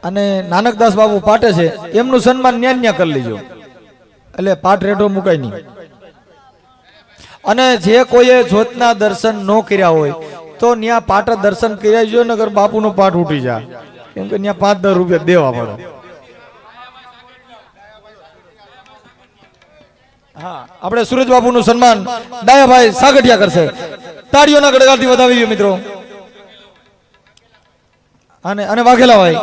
અને નાનકદાસ બાપુ પાટે છે, એમનું સન્માન ન્યા કરી લેજો, એટલે પાઠ રેઢો મુકાય નહીં. અને જે કોઈએ જ્યોતના દર્શન ન કર્યા હોય તો ન્યા પાટ દર્શન કર્યા જો, નગર બાપુનો પાઠ ઉઠી જાય, કેમ કે ન્યા 5-10 રૂપિયા દેવા પડે. હા આપણે સુરજ બાપુનું સન્માન ડાયાભાઈ સાગઠિયા કરશે. તાળીઓના ગડગડાથી વધાવી મિત્રો. અને વાઘેલા ભાઈ,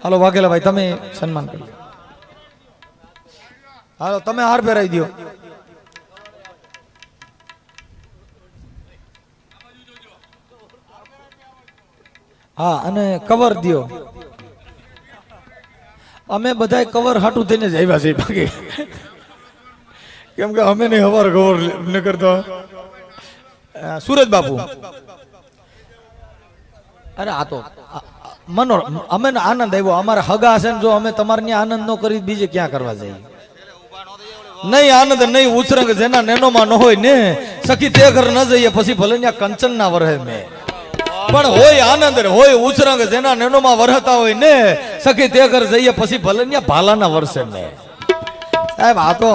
હાલો વાઘેલા ભાઈ તમે સન્માન કરો. હાલો તમે હાર પહેરાવી દો. હા અને કવર દો. અમે બધા કવર હાટું થઈને જ આવ્યા છીએ બાકી, કેમ કે અમે નહીં હવાર કવર ન કરતા. સુરજ બાપુ, અરે આ તો મનો અમે આનંદ આવ્યો. અમારા હગા હશે ને, જો અમે તમારે ત્યાં આનંદ ન કરી બીજે ક્યાં કરવા જઈએ? નહીં આનંદ નહીં ઉછરંગ જેના નેનોમાં ન હોય ને સખી તે ઘર ન જઈએ, પછી ભલે ત્યાં કંચન ના વરહે મેં, પણ હોય આનંદ હોય ઉછરંગ જેના નેનોમાં વરહતા હોય ને સખી તે ઘર જઈએ, પછી ભલે ત્યાં ભાલાના વર્ષે મેં. સાહેબ આ તો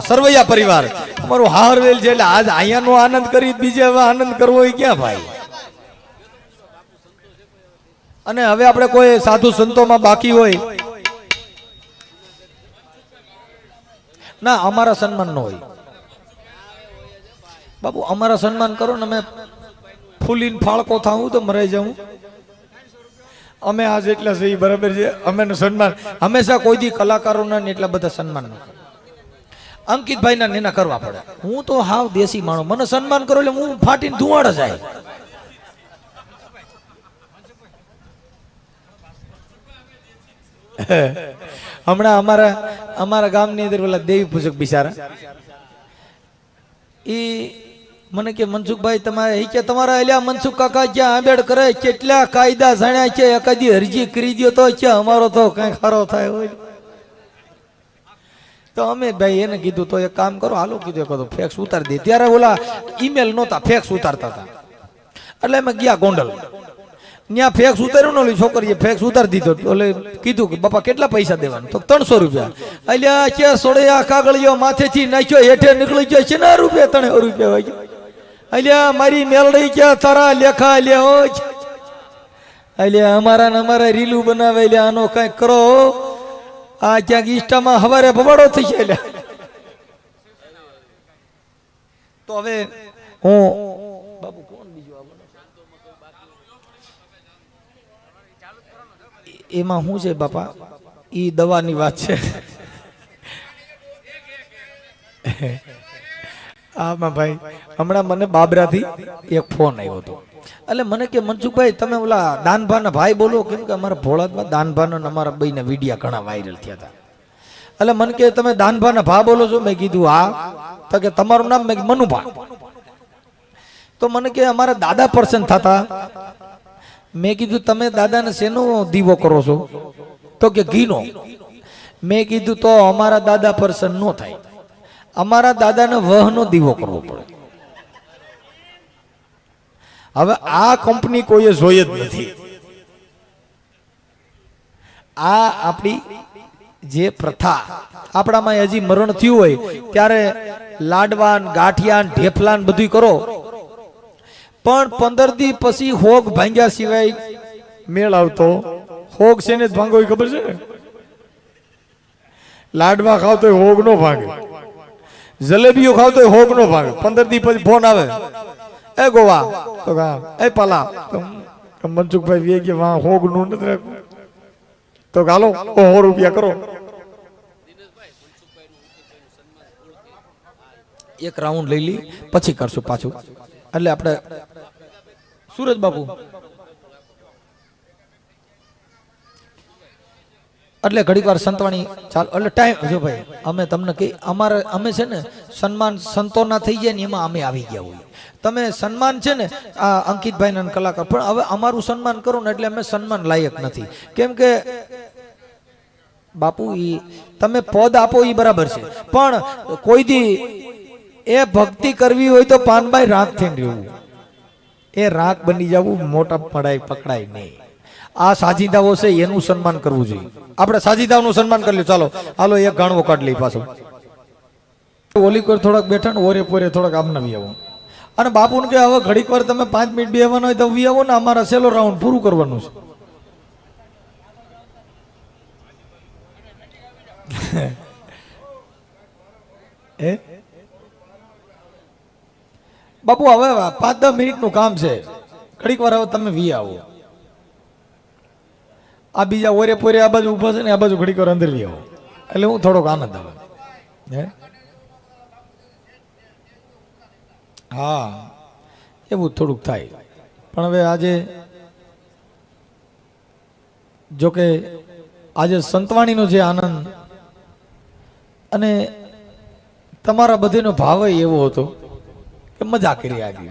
સરવૈયા પરિવાર અમારું હારવેલ છે, એટલે આજ અહીંયાનો આનંદ કરી બીજે હવે આનંદ કરવો હોય ક્યાં ભાઈ? અને હવે આપણે કોઈ સાધુ સંતોમાં બાકી હોય ના, અમારા સન્માન ન હોય બાપુ. અમારા સન્માન કરો ને, અમે ફૂલીને ફાળકો થાવું તો મરાઈ જાઉં. અમે આજ એટલા સહી બરાબર છે. અમે સન્માન હંમેશા કોઈ દી કલાકારોના ને એટલા બધા સન્માન ન કરે. અંકિતભાઈ ના નેના કરવા પડે. હું તો હાવ દેશી માણો, મને સન્માન કરો એટલે હું ફાટીને ધુવાડ જાય. હમણાં અમારા ગામની અંદર પેલા દેવી પૂજક બિચારા એ મને કે મનસુખભાઈ તમારે કે તમારા એલા મનસુખ કાકા ક્યાં આંબેડકર કેટલા કાયદા જાણ્યા છે એકાદી અરજી કરી દો તો ક્યાં અમારો તો કઈ ખરો થાય હોય. તો અમે ભાઈ એને કીધું તો એક કામ કરો હાલો કીધું ફેક્સ ઉતારી દે. ત્યારે ઓલા ઈમેલ નહોતા ફેક્સ ઉતારતા હતા એટલે અમે ગયા ગોંડલ ત્યાં ફેક્સ ઉતાર્યું ને ઓલી છોકરીએ ફેક્સ ઉતારી દીધો. એટલે કીધું કે બાપા કેટલા પૈસા દેવાના તો 300 રૂપિયા. અલ્યા કે સોડે આ કાગળિયો માથેથી નાખ્યો હેઠે નીકળી ગયો છે ને રૂપિયા 300 રૂપિયા વાગ્યો. અલ્યા મારી મેલડી ક્યાં તારા લેખા લે હોય. અલ્યા અમારા રીલું બનાવે અલ્યા આનો કઈક કરો. આ ક્યાંક ઈસ્ટામાં હવારે ભવાડો થઈ છે. તો હવે હું બાપુ કોણ બીજું એમાં શું છે બાપા ઈ દવાની વાત છે. આમાં ભાઈ હમણાં મને બાબરાથી એક ફોન આવ્યો હતો. એટલે મને કે મનસુખભાઈ તમે ઓલા દાનભાના ભાઈ બોલો. કેમ કે અમારા ભોળાદમાં દાનભાનો અમારા બેના વિડિયા ઘણા વાયરલ થયા હતા. એટલે મને કે તમે દાનભાના ભા બોલો છો. મેં કીધું હા. તો કે તમારું નામ? મેં મનુભા. તો મને કે અમારા દાદા પર્સન થતા. મેં કીધું તમે દાદાને શેનો દીવો કરો છો? તો કે ઘીનો. મેં કીધું તો અમારા દાદા પર્સન નો થાય. અમારા દાદાને વહનો દીવો કરવો પડે. હવે આ કંપની કોઈએ જોઈ જ નથી. આ આપણી જે પ્રથા આપણામાં હજી મરણ થયું હોય ત્યારે લાડવાન ગાંઠિયાન ઢેફલાન બધું કરો, પણ 15 દી પછી હોગ ભાંગ્યા સિવાય મેળ આવતો. હોગ છે ને ભાંગો ખબર છે ને? લાડવા ખાવ તો હોગ નો ભાંગે, જલેબીઓ ખાવ તો હોગ નો ભાંગે. 15 દી પછી ફોન આવે, એ ગોવા તો એ પાલા મનસુખભાઈ વે કે વાહ હોગ નું નથી રાખવું તો ગાલો 100 રૂપિયા કરો. એક રાઉન્ડ લઈ લી પછી કરશું પાછું. એટલે આપણે સુરજ બાપુ એટલે ઘડીક વાર સંતવાણી ચાલ એટલે ટાઈમ જો ભાઈ અમે તમને કઈ અમારે અમે છે ને સન્માન સંતોના થઈ જાય ને એમાં અમે આવી ગયા હોય. તમે સન્માન છે ને આ અંકિતભાઈ ના કલાકાર, પણ હવે અમારું સન્માન કરો ને એટલે અમે સન્માન લાયક નથી. કેમ કે બાપુ ઈ તમે પદ આપો ઈ બરાબર છે, પણ કોઈ દી એ ભક્તિ કરવી હોય તો પાનભાઈ રાગ થઈને રહેવું. એ રાગ બની જવું મોટા પકડાય નહીં. આ સાજીદાઓ છે એનું સન્માન કરવું જોઈએ. આપણે સાજીદાઓનું સન્માન કરી લ્યો. ચાલો હાલો એક ગાણવો કાઢ લઈ પાછો. ઓલી કોઈ થોડાક બેઠા ને ઓરે પોરે થોડાક આમને વી આવો. અને બાપુને કે હવે ઘડીક વાર તમે 5 મિનિટ બેહવાનો હોય તો વી આવો ને, અમારા છેલ્લો રાઉન્ડ પૂરું કરવાનું છે. બાપુ હવે 5-10 મિનિટ નું કામ છે. ઘડીક વાર હવે તમે વી આવો. આ બીજા ઓરે પોરે આ બાજુ ઉભા છે ને આ બાજુ ઘડીક વાર અંદર વી આવો એટલે હું થોડોક આનંદ આવે. હા એવું થોડુંક થાય. પણ હવે આજે જોકે આજે સંતવાણીનો જે આનંદ અને તમારા બધીનો ભાવ એવો હતો કે મજા કરી આગળ.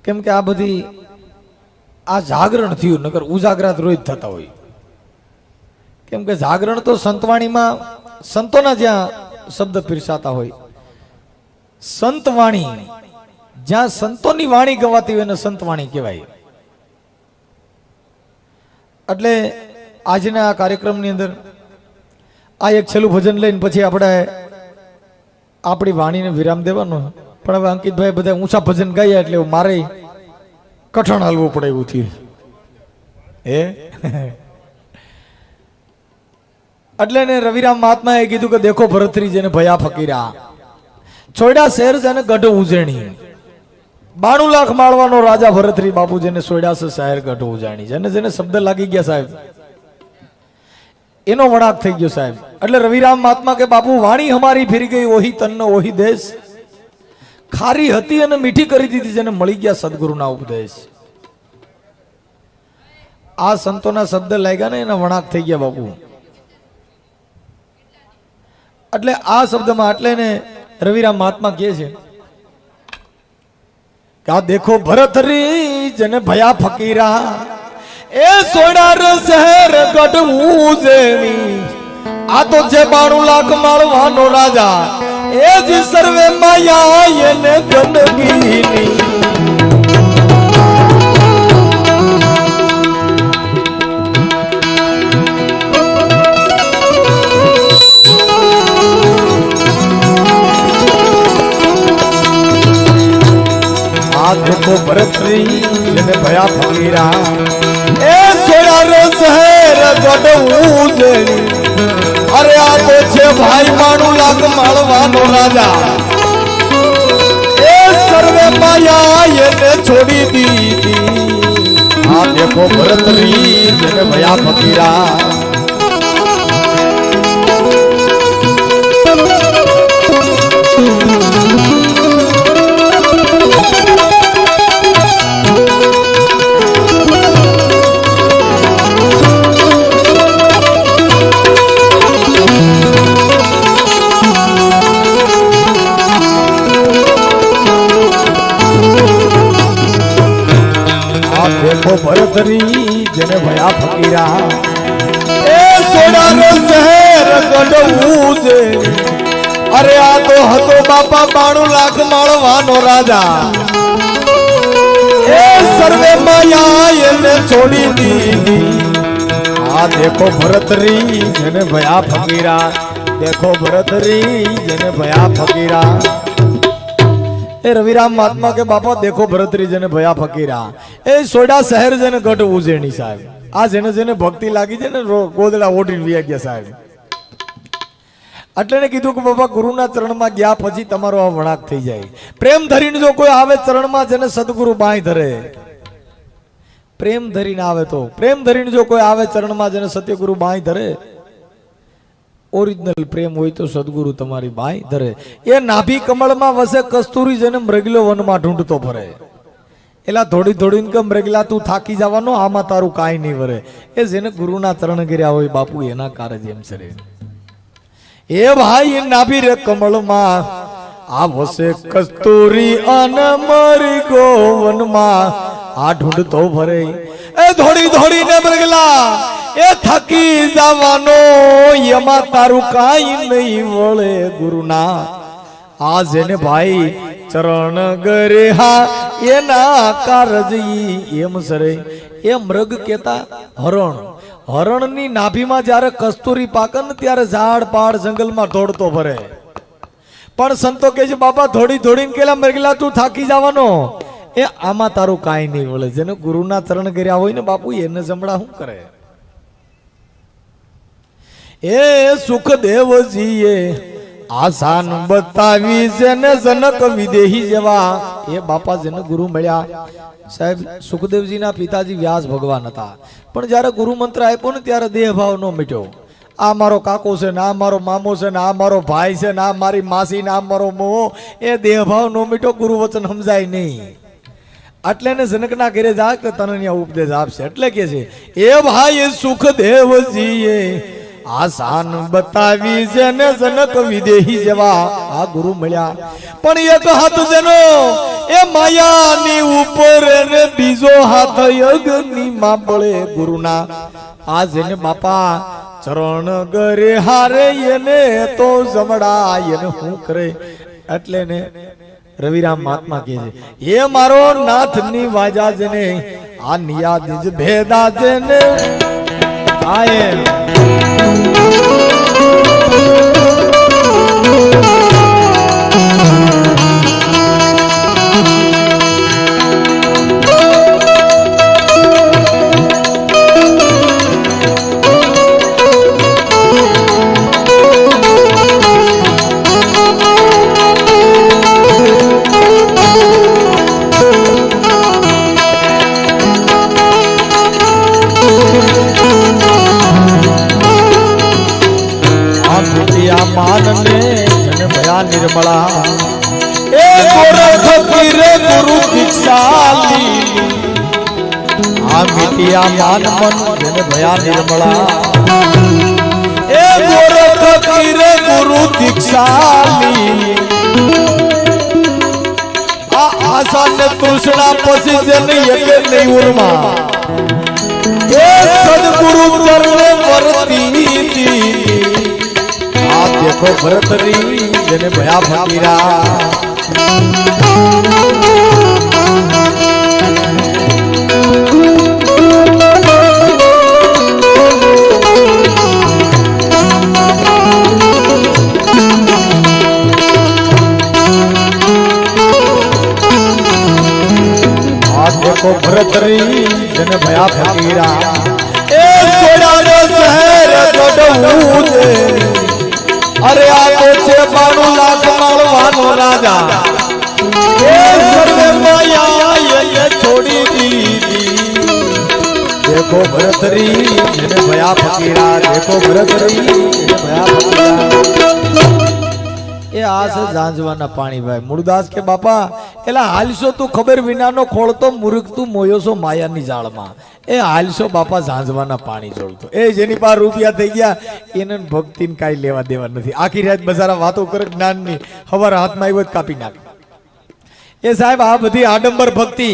કેમ કે આ બધી આ જાગરણ થયું, નકર ઉજાગરાત રોજ થતા હોય. કેમ કે જાગરણ તો સંતવાણીમાં સંતોના જ્યાં શબ્દ પીરસાતા હોય, સંતવાણી જ્યાં સંતોની વાણી ગવાતી હોય ને સંતવાણી કહેવાય. એટલે આજના આ કાર્યક્રમની અંદર આ એક છેલ્લું ભજન લઈને પછી આપણે આપણી વાણીને વિરામ દેવાનો. પણ હવે અંકિતભાઈ બધા ઊંચા ભજન ગાયા એટલે મારે કઠણ હાલવું પડે એવું થયું. એટલે ને રવિરામ મહાત્માએ કીધું કે દેખો ભરતરી જેને ભયા ફકીરા, છોડ્યા શહેર જેને ગઢ ઉજેણી. 92 લાખ માળવાનો રાજા ભરતરી બાપુ જેને છોડ્યા છે શહેર ગઢ ઉજાણી. જેને જેને શબ્દ લાગી ગયા સાહેબ એનો વળાક થઈ ગયો સાહેબ. એટલે રવિરામ મહાત્મા કે બાપુ વાણી હમારી ફેરી ગઈ ઓહી તન્નો ઓહી દેશ, ખારી હતી અને મીઠી કરી દીધી જેને મળી ગયા સદગુરુના ઉપદેશ. આ સંતોના શબ્દ લાગ્યા ને એના વળાક થઈ ગયા બાપુ. એટલે આ શબ્દમાં એટલે ને રવિરામ મહાત્મા કહે છે કે આ દેખો ભરતરી જને ભયા ફકીરા એ સોનાર શહેર ગઢવું જેવી આ તો છે 92 લાખ માળવાનો રાજા એ જ સર્વે માયા એને ગંદગીની देखो भरतरी जने भया फकीरा ए सोनार शहर गढ़વું જેવી अरे आ तो छे भाई 92 लाख माळવાનો राजा ए सर्वे माया ये छोड़ी दीदी आ देखो भरतरी जने भया फकीरा देखो भरतरी जने भया फकीरा ए सोनार शहर गढ़વું જેવી अरे आ तो हतो बापा 92 लाख माळવાનો राजा ए सर्वे माया ये छोड़ी दीदी आ देखो भरतरी जने भया फकीरा देखो भरतरी जने भया फकीरा ए रविराम महात्मा के बापा देखो भरतरी जने भया फकीरा ए सोडा शहर जने गढ़વું જેણી साहब आ जेने जेने भक्ति लागी છે ને ગોદડા ઓઢીને વ્યા ગયા સાહેબ એટલે ને કીધું કે બાપા ગુરુના ચરણમાં ગયા પછી તમારો આ વણાક થઈ જાય પ્રેમ ધરીને જો કોઈ આવે ચરણમાં જેને સદગુરુ બાંય ધરે પ્રેમ ધરીને આવે તો પ્રેમ ધરીને જો કોઈ આવે ચરણમાં જેને સત્યગુરુ બાંય ધરે ઓરિજિનલ પ્રેમ હોય તો સદગુરુ તમારી બાંય ધરે એ નાભી કમળમાં વસે કસ્તુરી જેને મૃગલો વનમાં ઢૂંઢતો ફરે એલા થોડી થોડીને કે મૃગલા તું થાકી જવાનો આમાં તારું કાંઈ નહીં વરે એ જેને ગુરુના ચરણ કર્યા હોય બાપુ એના કાર્ય જેમ છે એ ભાઈ નાભી રે કમળમાં આ વસે કસ્તુરી અન મરી ગોવનમાં આ ઢૂંઢતો ફરે એ થોડી થોડીને મૃગલા એ થકી જવાનો એમાં તારું કાંઈ નહીં વળે ગુરુના આ જેને ભાઈ ચરણ ગરે હા એના કારજી એમ સરે એ મૃગ કેતા હરણ હરણની નાભીમાં જ્યારે કસ્તુરી પાકે ને ત્યારે ઝાડ પાડ જંગલમાં દોડતો ફરે પણ સંતો કહે છે બાપા થોડી થોડીને કેલા મરગલા તું થાકી જવાનો એ આમાં તારું કાંઈ નહીં વળે જેને ગુરુના ચરણ કર્યા હોય ને બાપુ એને જમણા શું કરે એ સુખદેવજીએ આસાન બતાવી જેને જનક વિદેહી જેવા એ બાપા જેને ગુરુ મળ્યા સાહેબ સુખદેવજીના પિતાજી વ્યાસ ભગવાન હતા પણ જ્યારે ગુરુ મંત્ર આપ્યો ને ત્યારે દેહ ભાવ નો મિટ્યો આ મારો કાકો છે ને આ મારો મામો છે ને આ મારો ભાઈ છે ને આ મારી માસી ને આ મારો મોહ એ દેહ ભાવ નો મિટ્યો ગુરુ વચન સમજાય નહીં એટલે ને જનકના ઘરે જા કે તને ત્યાં ઉપદેશ આપશે એટલે કે છે એ ભાઈ સુખદેવજીએ આસાન બતાવી જેને જનક વિદેહી જેવા આ ગુરુ મળ્યા પણ એક હાથ જેનો એ માયાની ઉપર ને બીજો હાથ યજ્ઞની માં બળે ગુરુના આ જેને બાપા ચરણ ગરે હારે એને તો જમડા એને હું કરે એટલે ને રવિરામ મહાત્મા કહે છે એ મારો નાથની વાજા જેને આ નિયાદ જ ભેદા જેને આયે निर्मला ए गोरख पीरे गुरु दीक्षा ली आ मिटिया मान मन जन भया निर्मला ए गोरख पीरे गुरु ગુરુ દીક્ષાલી આ આશા ને તૃષ્ણા પછી જેને એક નહીં ઉર્મા એ સદગુરુ ચરણે વર્તી આ દેખો ભરતરી જેને ભયા ફકીરા देखो भरतरी जन भया फकीरा ए सोयारो शहर गडऊ दे अरे आको छे 92 लाख मारवानो राजा ए सर्वे माया ये छोड़ी दी देखो भरतरी जन भया फकीरा देखो भरतरी जन भया फकीरा ए आ से जांजवाना पानी भाई मुरदास के बापा एला हालशो તું ખબર વિનાનો ખોળતો મૂર્ખ તું મોયોસો માયાની જાળમાં એ હાલશો બાપા ઝાંઝવાના પાણી જોડતો એ જેની પાસે રૂપિયા થઈ ગયા એને ભક્તિને કાઈ લેવા દેવા નથી આખી રાત બજારા વાતો કરે જ્ઞાનની હવાર હાથમાં આવ્યો કાપી નાખે એ સાહેબ આ બધી આડંબર ભક્તિ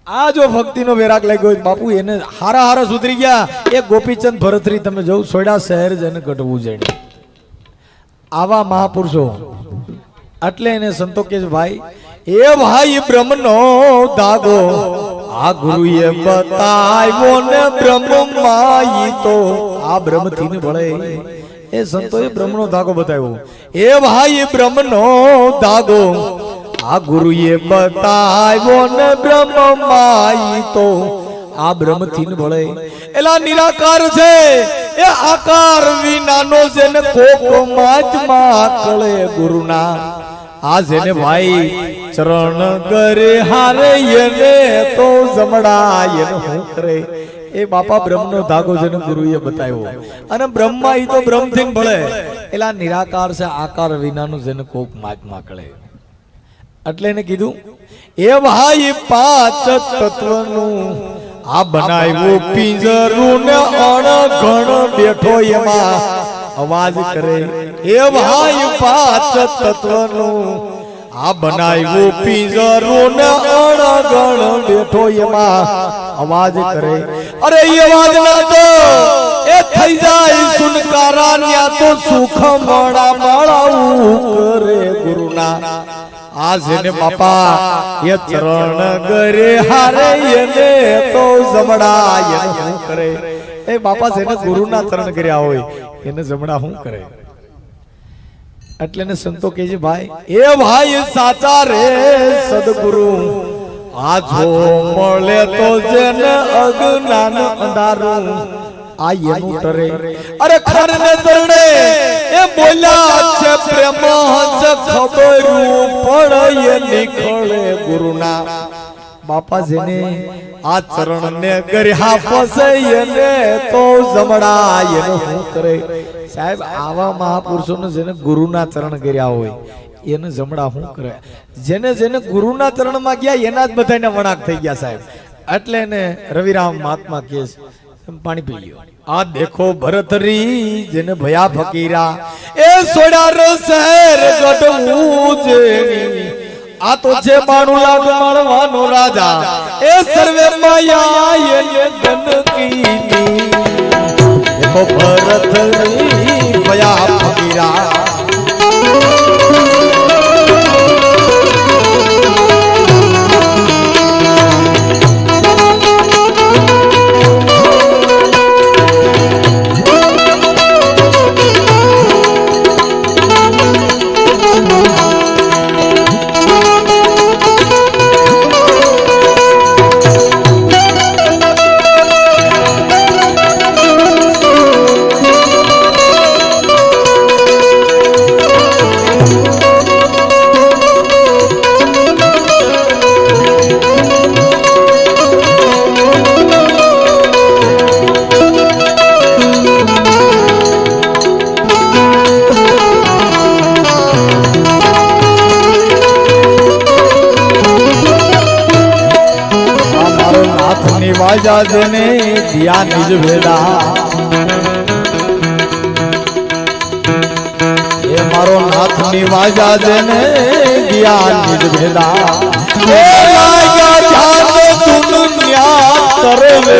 આ જો ભક્તિનો વેરાગ લાગ્યો બાપુ એને હારા હારા સુધરી ગયા એ ગોપીચંદ ભરતરી તમે જોઉં સોયડા શહેર જઈને ગઢવું જઈને આવા મહાપુરુષો એટલે એને સંતો કે ભાઈ એ ભાઈ બ્રહ્મનો દાગો આ ગુરુએ બતાવ્યો ને બ્રહ્મમાં તો આ બ્રહ્મથી ને ભળે એ સંતોએ બ્રહ્મનો ધાગો બતાવ્યો એ ભાઈ બ્રહ્મનો દાગો આ ગુરુએ બતાવ્યો ને બ્રહ્મમાં તો આ બ્રહ્મથી ને ભળે એલા નિરાકાર છે એ આકાર વિનાનો જેને કોક માચમાં કળે ગુરુના આ જેને ભાઈ ચરણ કરે હારે એને તો જમડાય એને હું કરે એ બાપા બ્રહ્મનો ધાગો જેને ગુરુએ બતાવ્યો અને બ્રહ્મા ઈ તો બ્રહ્મથી ભળે એલા નિરાકાર છે આકાર વિનાનું જેને કોક માચમાં કળે એટલે એને કીધું એ ભાઈ પાંચ તત્વનું આ બનાવ્યું પિંજરું ને અણઘણ બેઠો એમાં અવાજ કરે એ ભાઈ પાંચ તત્વનું આ બનાવ્યું પિંજરું ને અણઘણ બેઠો એમાં અવાજ કરે અરે એ અવાજ ના તો એ થઈ જાય સુનકારા ન્યા તો સુખ મળા મળાવું કરે ગુરુના આ જેને બાપા એ ચરણ કરે હારે એને તો જમડાય હું કરે એ બાપા જેને ગુરુના ચરણ કર્યા હોય એને જમડા હું કરે એટલે ને સંતો કહે છે ભાઈ એ ભાઈ સાચા રે સદગુરુ આ જો મળે તો જેને અજ્ઞાન અંધારું આ એનું ટરે અરે ખરને ચરણે એ બોલ્યા છે પ્રેમ હંસ ખબરું પડે નીકળે ગુરુના બાપા જેને આ ચરણ ને કર્યા ફસે એને તો જમડાય એને હું કરે સાહેબ આવા મહાપુરુષોને જેને ગુરુના ચરણ કર્યા હોય એને જમડા હું કરે જેને જેને ગુરુના ચરણમાં ગયા એના જ બધાને વણાક થઈ ગયા સાહેબ એટલે એને રવિરામ મહાત્મા કહે છે પાણી પી લ્યો આ દેખો ભરતરી જેને ભયા ફકીરા એ સોડાર શહેર ગઢવું જેની આ તો છે 92 લાખ મારવાનો રાજા એ સર્વે માયા એને ધનકીની દેખો ભરતરી ભયા ફકીરા વાજા જેને દિયા નિજ ભેદા ની વાજા જેને જ્ઞાન નિજ ભેદા એ લાગ્યા ધ્યાન દુનિયા તરવે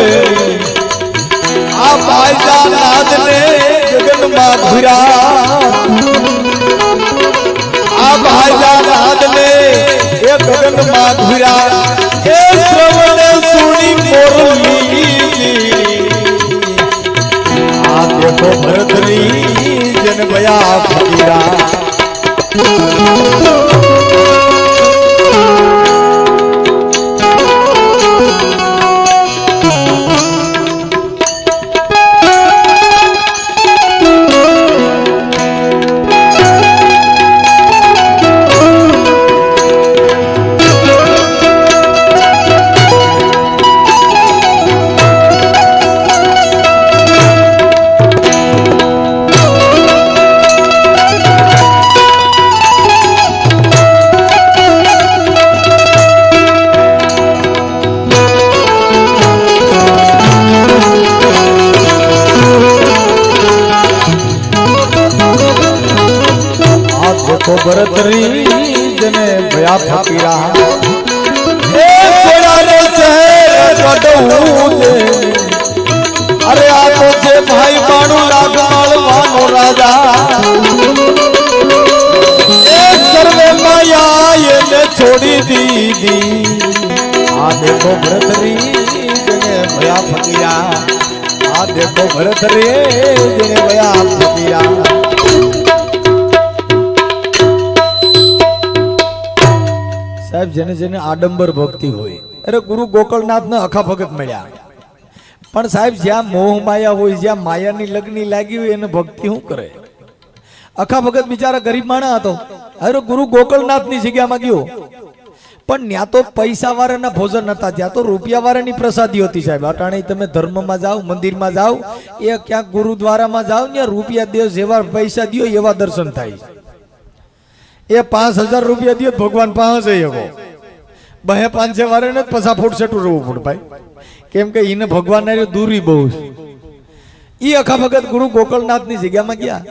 આ બાજા નાદ ને ગગનમાં ઘુર્યા આ બાજા નાદ ને એ ગગનમાં ઘુર્યા એ શ્રવણ સુણી મોરલી આ દેખો ભરતરી જન ગયા ફકીરા ભરતરી જને ભયા ફકીરા એ સોનાનો શહેર ગઢવું છે અરે આ તો છે ભાઈ બાણુ લાગમાળવાનો રાજા એ સર્વે માયા એને છોડી દીધી આ દેખો ભરતરી જને ભયા ફકીરા આ દેખો ભરતરી જને ભયા ફકીરા સાહેબ જેને જેને આડંબર ભક્તિ હોય અરે ગુરુ ગોકળનાથ ને અખા ભગત મળ્યા પણ સાહેબ જ્યાં મોહ માયા હોય જ્યાં માયાની લગ્ની લાગી હોય એને ભક્તિ શું કરે અખા ભગત બિચારા ગરીબ માણસ હતો અરે ગુરુ ગોકળનાથ ની જગ્યામાં ગયો પણ ત્યાં તો પૈસા વાળાના ભોજન હતા ત્યાં તો રૂપિયા વાળાની પ્રસાદી હતી સાહેબ અટાણે તમે ધર્મમાં જાઓ મંદિરમાં જાઓ એ ક્યાંક ગુરુદ્વારામાં જાઓ ત્યાં રૂપિયા દેવ જેવા પૈસા દો એવા દર્શન થાય એ 5000 રૂપિયા દિયો ભગવાન પાસે એવો 200-500 વારે ને પછા ફૂટ સેટું રહેવું પડે ભાઈ કેમ કે એને ભગવાન ને દૂરી બહુ ઈ અખા ભગત ગુરુ ગોકળનાથ ની જગ્યામાં ગયા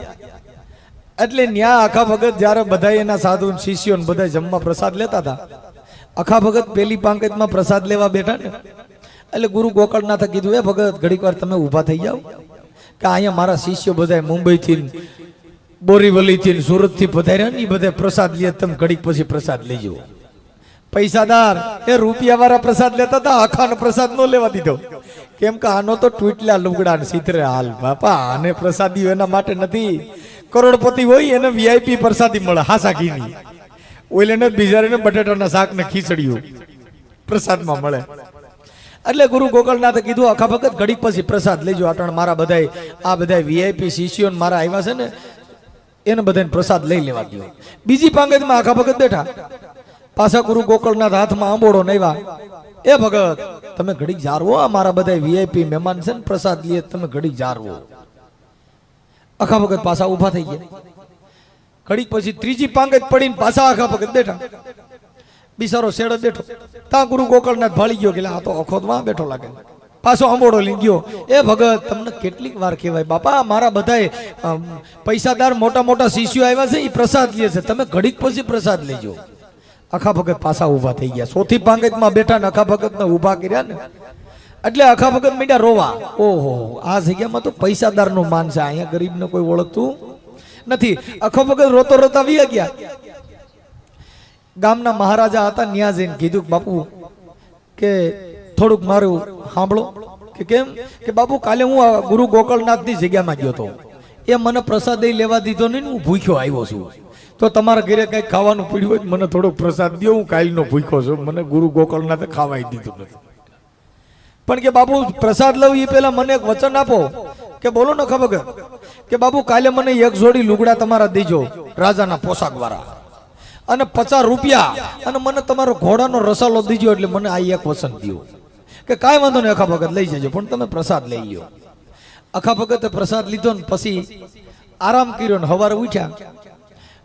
એટલે ન્યા અખા ભગત જ્યારે બધા એના સાધુ શિષ્યો ને બધા જમવા પ્રસાદ લેતા હતા અખા ભગત પેલી પાંકતમાં પ્રસાદ લેવા બેઠા ને એટલે ગુરુ ગોકળનાથે કીધું એ ભગત ઘડીક વાર તમે ઊભા થઈ જાઓ કે અહીંયા મારા શિષ્યો બધા મુંબઈ થી બોરીવલી થી સુરત થી પધાર્યા ને બધા પ્રસાદ લે તમે ઘડીક પછી પ્રસાદ લેજો પૈસાદાર એ રૂપિયા વાળા પ્રસાદ લેતા હતા આખાનો પ્રસાદ નો લેવા દીધો કેમ કે આનો તો ટૂટલા લુગડા ને સીતરે હાલ બાપા આને પ્રસાદી એના માટે નથી કરોડપતિ હોય એને વીઆઈપી પ્રસાદી મળે હાસા ઘીની ઓઈલેને બિચારીને બટેટાના શાક ને ખીચડીઓ પ્રસાદમાં મળે એટલે ગુરુ ગોકળનાથે કીધું અખા ભગત ઘડીક પછી પ્રસાદ લેજો અટણ મારા બધાય આ બધાય વીઆઈપી શિષ્યો મારા આવ્યા છે ને એને બધાને પ્રસાદ લઈ લેવા દો બીજી પાંગતમાં આખા ભગત બેઠા પાછા ગુરુ ગોકળનાથ હાથમાં આંબોડો નૈવા એ ભગત તમે ઘડીક જારવો મારા બધા વીઆઈપી મહેમાન છે ને પ્રસાદ લે તમે ઘડીક જારવો આખા ભગત પાછા ઊભા થઈ ગયા ઘડીક પછી ત્રીજી પાંગત પડીને પાછા આખા ભગત બેઠા બિચારો શેડો બેઠો ત્યાં ગુરુ ગોકળનાથ ભાળી ગયો કે આ તો અખોદમાં બેઠો લાગે પાછો આંબોડો લઈ ગયો એ ભગત તમને કેટલીક વાર કહેવાય બાપા મારા બધાય પૈસાદાર મોટા મોટા શિષ્યો આવ્યા છે એ પ્રસાદ લે છે તમે ઘડીક પછી પ્રસાદ લેજો અખા ભગત પાછા ઊભા થઈ ગયા ચોથી પાંગતમાં બેઠા ને અખા ભગત ને ઊભા કર્યા ને એટલે અખા ભગત મીડા રોવા ઓહો આ જગ્યામાં તો પૈસાદાર નું માન છે અહીંયા ગરીબ ને કોઈ ઓળખતું નથી અખા ભગત રોતો રોતા વી ગયા ગામના મહારાજા હતા ન્યા જઈને કીધું બાપુ કે થોડુંક મારું સાંભળો કે કેમ કે બાપુ કાલે હું ગુરુ ગોકળનાથ ની જગ્યામાં ગયો હતો એ મને પ્રસાદ લેવા દીધો નહીં હું ભૂખ્યો આવ્યો છું તો તમારા ઘરે કઈ ખાવાનું પડ્યું હોય મને થોડોક પ્રસાદ દો હું કાલનો ભૂખ્યો છું મને ગુરુ ગોકળનાથે ખાવાય દીધું નથી પણ કે બાપુ પ્રસાદ લઉં એ પેલા મને એક વચન આપો કે બોલો ને ખબર કે બાપુ કાલે મને એક જોડી લુગડા તમારા દેજો રાજાના પોશાક વાળા અને 50 રૂપિયા અને મને તમારો ઘોડાનો રસાલો દીજો એટલે મને આ એક વચન દો કે કાંઈ વાંધો નહીં અખા ભગત લઈ જજો પણ તમે પ્રસાદ લઈ લ્યો અખા ભગતે પ્રસાદ લીધો ને પછી આરામ કર્યો ને સવારે ઉઠ્યા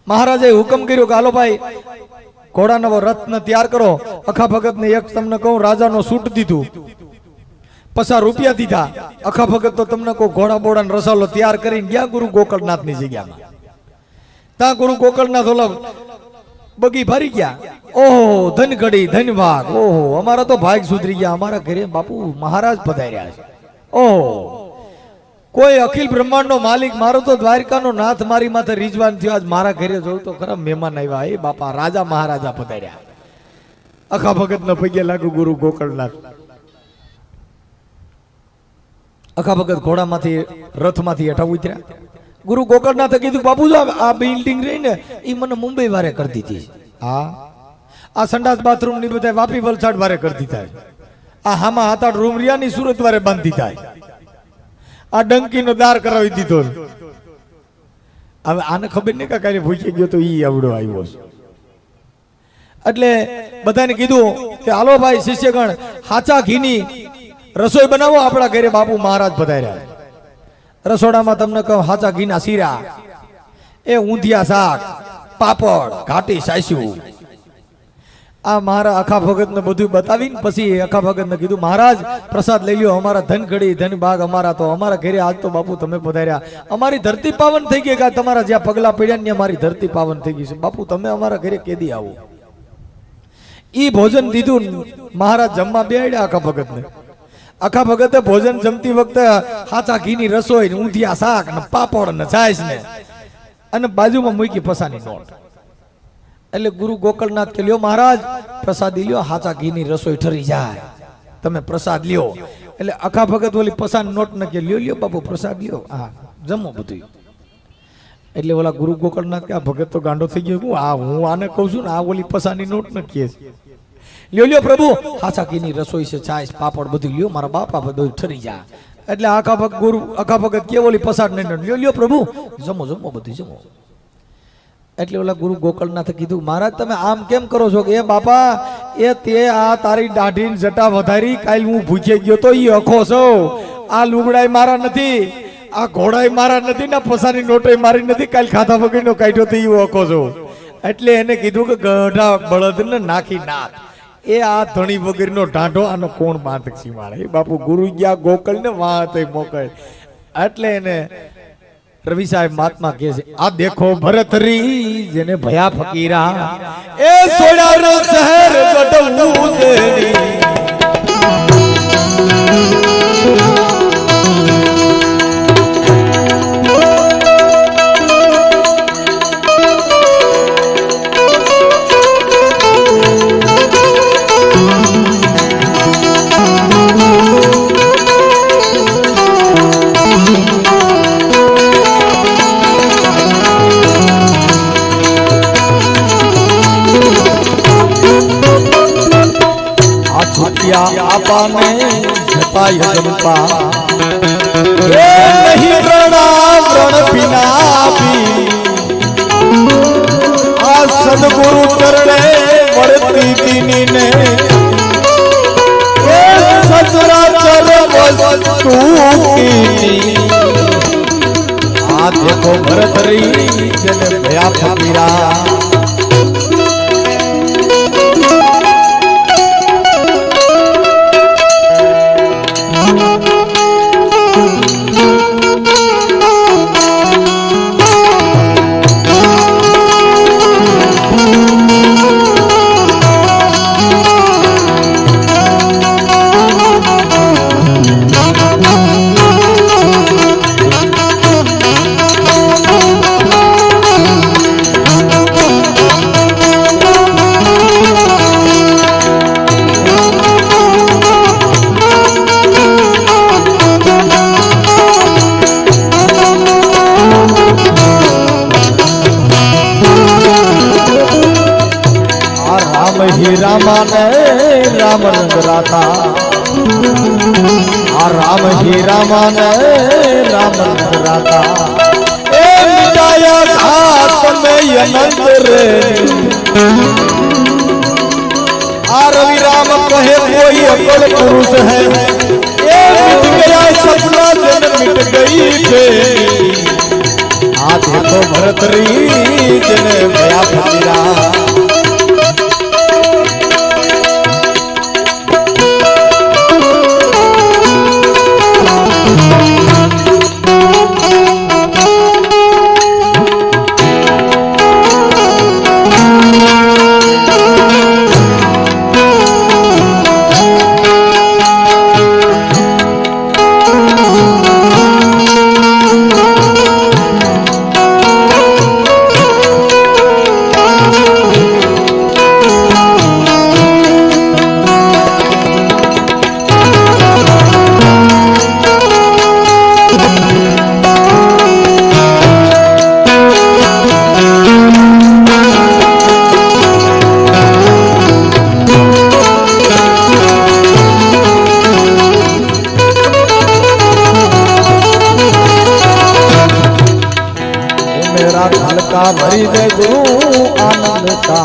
મહારાજાએ હુકમ કર્યો કે હાલો ભાઈ ઘોડાનો રથને તૈયાર કરો અખા ભગત ને એક તમને કહું રાજાનો સૂટ દીધું 50 રૂપિયા દીધા અખા ભગત તો તમને કહું ઘોડા બોડા રસાલો તૈયાર કરીને ગયા ગુરુ ગોકળનાથ ની જગ્યામાં તા ગુરુ ગોકળનાથ ઓલા બગી ભરી ગયા. ઓહો ધન ઘડી ધન ભાગ. ઓહો અમારા તો ભાગ સુધરી ગયા. અમારા ઘરે બાપુ મહારાજ પધાર્યા છે. ઓહો કોઈ અખિલ બ્રહ્માંડ નો માલિક મારો તો દ્વારકાનો નાથ મારી માથે રીજવાન થયો. આજ મારા ઘરે જોયું તો ખરા મહેમાન આવ્યા. એ બાપા રાજા મહારાજા પધાર્યા. અખા ભગત ન પગે લાગુ ગુરુ ગોકળનાથ. અખા ભગત ઘોડામાંથી રથમાંથી હેઠા ઉતર્યા. ગુરુ ગોકળનાથે કીધું બાપુ જો આ બિલ્ડિંગ રહી ને એ મને મુંબઈ વારે કરી દીધી. હા આ સંડાસ બાથરૂમ ની બધા વાપી વલસાડ વારે કરી દીધા. આ હામાં હાથ આઠ રૂમ રહ્યા ની સુરત વારે બાંધી દીધા. આ ડંકી નો દાર કરાવી દીધો. હવે આને ખબર નહીં કે કાલે ભૂખી ગયો તો ઈ આવડો આવ્યો છે. એટલે બધાને કીધું કે હાલો ભાઈ શિષ્યગણ હાચા ઘીની રસોઈ બનાવો. આપણા ઘરે બાપુ મહારાજ પધાર્યા. રસોડામાં તમને કહું હાચા ઘીના શીરા, એ ઊંધિયા શાક, પાપડ, ઘાટી સાસ્યું. આ મારા અખા ભગત ને બધું બતાવીને પછી અખા ભગત ને કીધું મહારાજ પ્રસાદ લઈ લ્યો. અમારા ધન ઘડી ધન ભાગ અમારા તો અમારા ઘરે આજ તો બાપુ તમે પધાર્યા. અમારી ધરતી પાવન થઈ ગઈ. કે તમારા જ્યાં પગલા પડ્યા ને અમારી ધરતી પાવન થઈ ગઈ છે. બાપુ તમે અમારા ઘરે કેદી આવો. ઈ ભોજન દીધું. મહારાજ જમવા બેહાડ્યા અખા ભગત ને. અખા ભગતે ભોજન જમતી વખતે હાચા ઘીની રસોઈ, ઊંધિયા શાક ને પાપડ ને છાશ ને અને બાજુમાં મૂકી પસાની નોટ. એટલે ગુરુ ગોકળનાથ કે લ્યો મહારાજ પ્રસાદી લ્યો. હાચા ઘીની રસોઈ ઠરી જાય, તમે પ્રસાદ લ્યો. એટલે અખા ભગત ઓલી પસાની નોટ ને કે લ્યો લ્યો બાપુ પ્રસાદ લ્યો. હા જમો બધું. એટલે ઓલા ગુરુ ગોકળનાથ કે આ ભગત તો ગાંડો થઈ ગયો. હું આને કહું છું ને આ ઓલી પસાની નોટ ને કહે છે. લ્યો લ્યો પ્રભુ હાચા ઘીની રસોઈ છે, છાશ પાપડ બધું લ્યો. મારા બાપા બધું ઠરી જાય. એટલે અખા ભગત કે ઓલી પસાદ નહીં લ્યો લ્યો પ્રભુ જમો જમો બધું જમો. એટલે ઓલા ગુરુ ગોકળનાથે કીધું મહારાજ તમે આમ કેમ કરો છો? કે એ બાપા એ તે આ તારી દાઢી જટા વધારી. કાલ હું ભૂખી ગયો તો ઈ અખો છો. આ લુગડાઈ મારા નથી, આ ઘોડાઈ મારા નથી, ના પસાની નોટે મારી નથી. કાલ ખાધા વગરનો કાઢ્યો તો ઈ અખો છો. એટલે એને કીધું કે ગઢા બળદ ને નાખી નાથ. એ આ ધણી વગરનો ઢાંઢો આનો કોણ બાંધક સીમાડે. એ બાપુ ગુરુ ગયા ગોકળ ને વાત મોકલ. એટલે એને રવિ સાહેબ મહાત્મા કહે છે આ દેખો ભરતરી જેને ભયા ફકીરા એ સોડાનો શહેર ગઢવું તેરી. આપાને જપાય જંપા એ નહીં પ્રણામ રણ પિનાપી. આ સદગુરુ ચરણે વળતી દીની ને એ સચરાચર વસ્તુ કીની. આ દેખો ભરતરી જેને ભયા ફકીરા. રામાને રામ રંગ રાતા. આ રામ હી રામાને રામ રંગ રાતા. એ મિટાયા ઘાત મેં અનંત રે. આ રવિ રામ કહે કોઈ અકલ પુરુષ હૈ. એ મિટ ગયા સપના જન મિટ ગઈ છે. આ દેખો ભરતરી જેને ભયા ફકીરા. भरी दे गुरु आनंद का,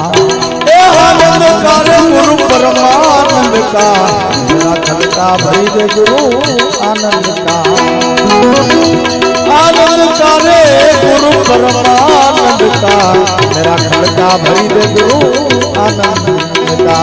ए आनंद का रे गुरु परमानंद का, मेरा खलका भरी दे गुरु आनंद का, आनंद का रे गुरु परमानंद का, मेरा खलका भरी दे गुरु आनंद का।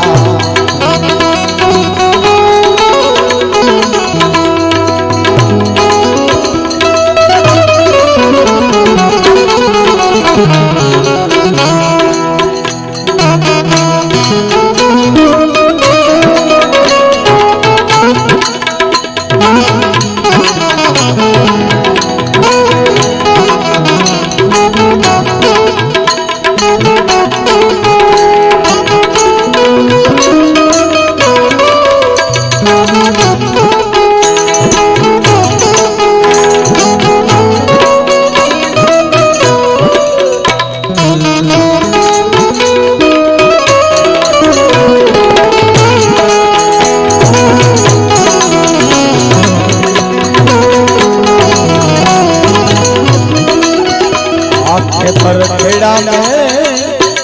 पर खेड़ा में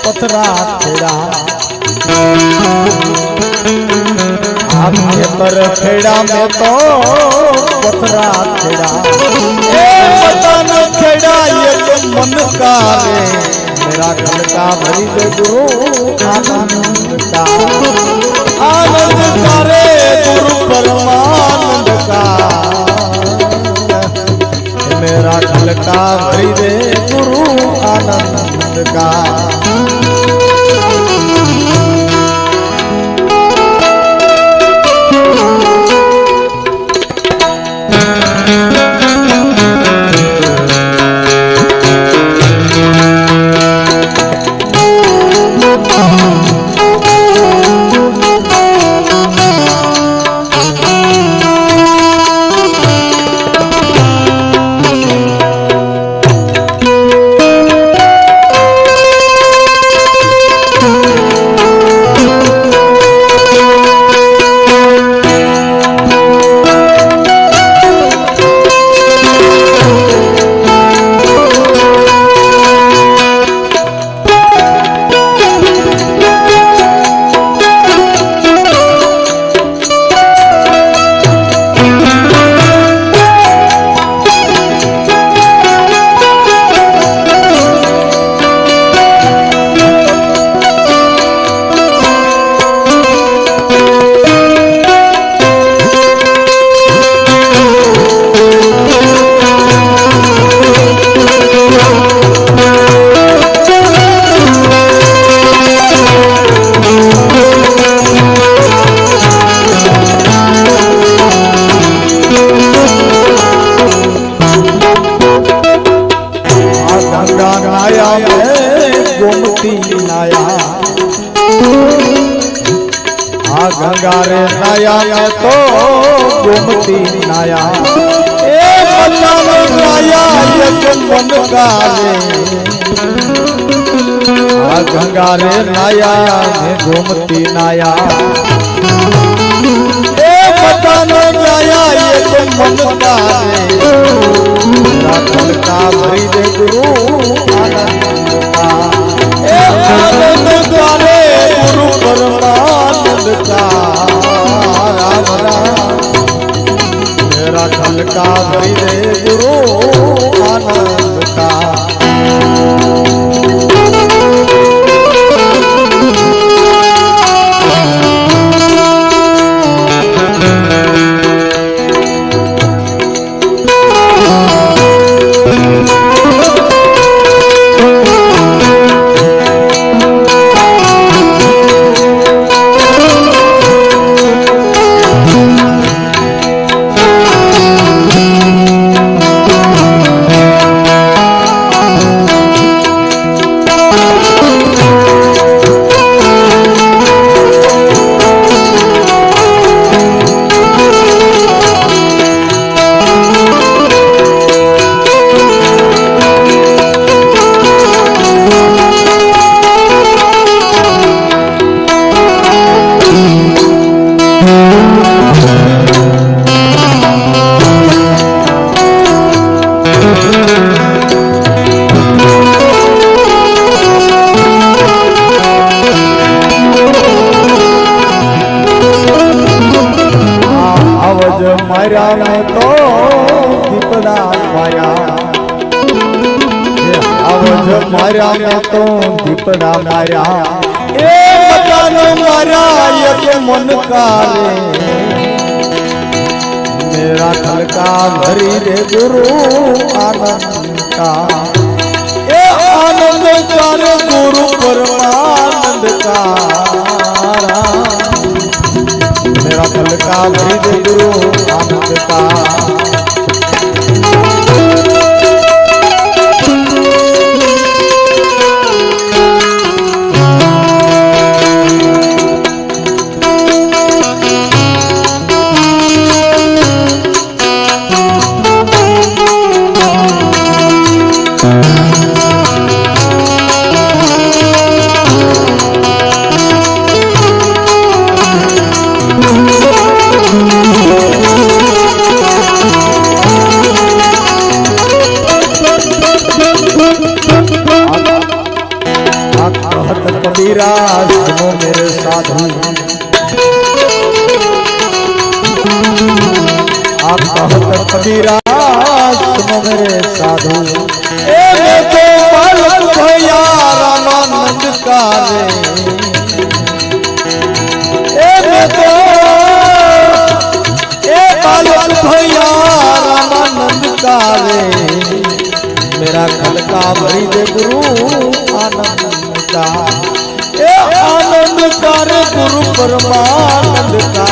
पथरा खेड़ा, आपके पर खेड़ा में तो पथरा खेड़ा, मन खेड़ा ये मन का रे, मेरा घर का भरी दे गुरु आनंद का, आनंद का रे गुरु परमानंद का, मेरा घर का भरी दे गुरु आनंद का। गंगारे नाया में तो गोमती नाया, ए मन नाया ये मन का रे, गंगारे नाया में गोमती नाया, ए मन नाया ये मन का रे, राखल का भरी दे गुरु आनंद का, ए आनंद का रे गुरु परमानंद का, राम राम मेरा खल का भरी दे गुरु आनंद का। मारा मैं तो दीपड़ा मारा आवज मारा मैं तो दीपड़ा मारा ए मकान मारा ये मन का रे मेरा खलका भरी रे गुरु आनंद का ए आनंद का रे गुरु परमानंद का मेरा खलका भरी रे गुरु आनंद का कबीरा सुनो मेरे साधु आप कहत कबीरा सुनो मेरे साधु ए मैं तो बालक भैया रामानंद का रे ए मैं तो ए बालक भैया रामानंद का रे मेरा खलका भरी दे गुरु आनंद का ए आनंद का रे गुरु परमानंद का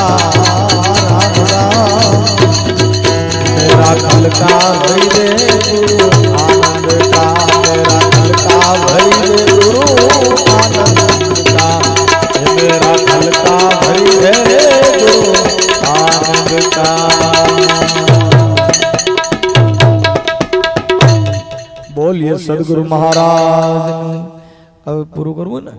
राम राम मेरा खलका भरी दे गुरु आनंद का मेरा खलका भरी दे गुरु आनंद का मेरा खलका भरी दे गुरु आनंद का बोलिए सदगुरु महाराज अब पूરું કરવું ને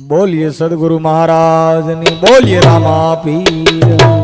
બોલીએ સદગુરુ મહારાજની બોલીએ રામા પીર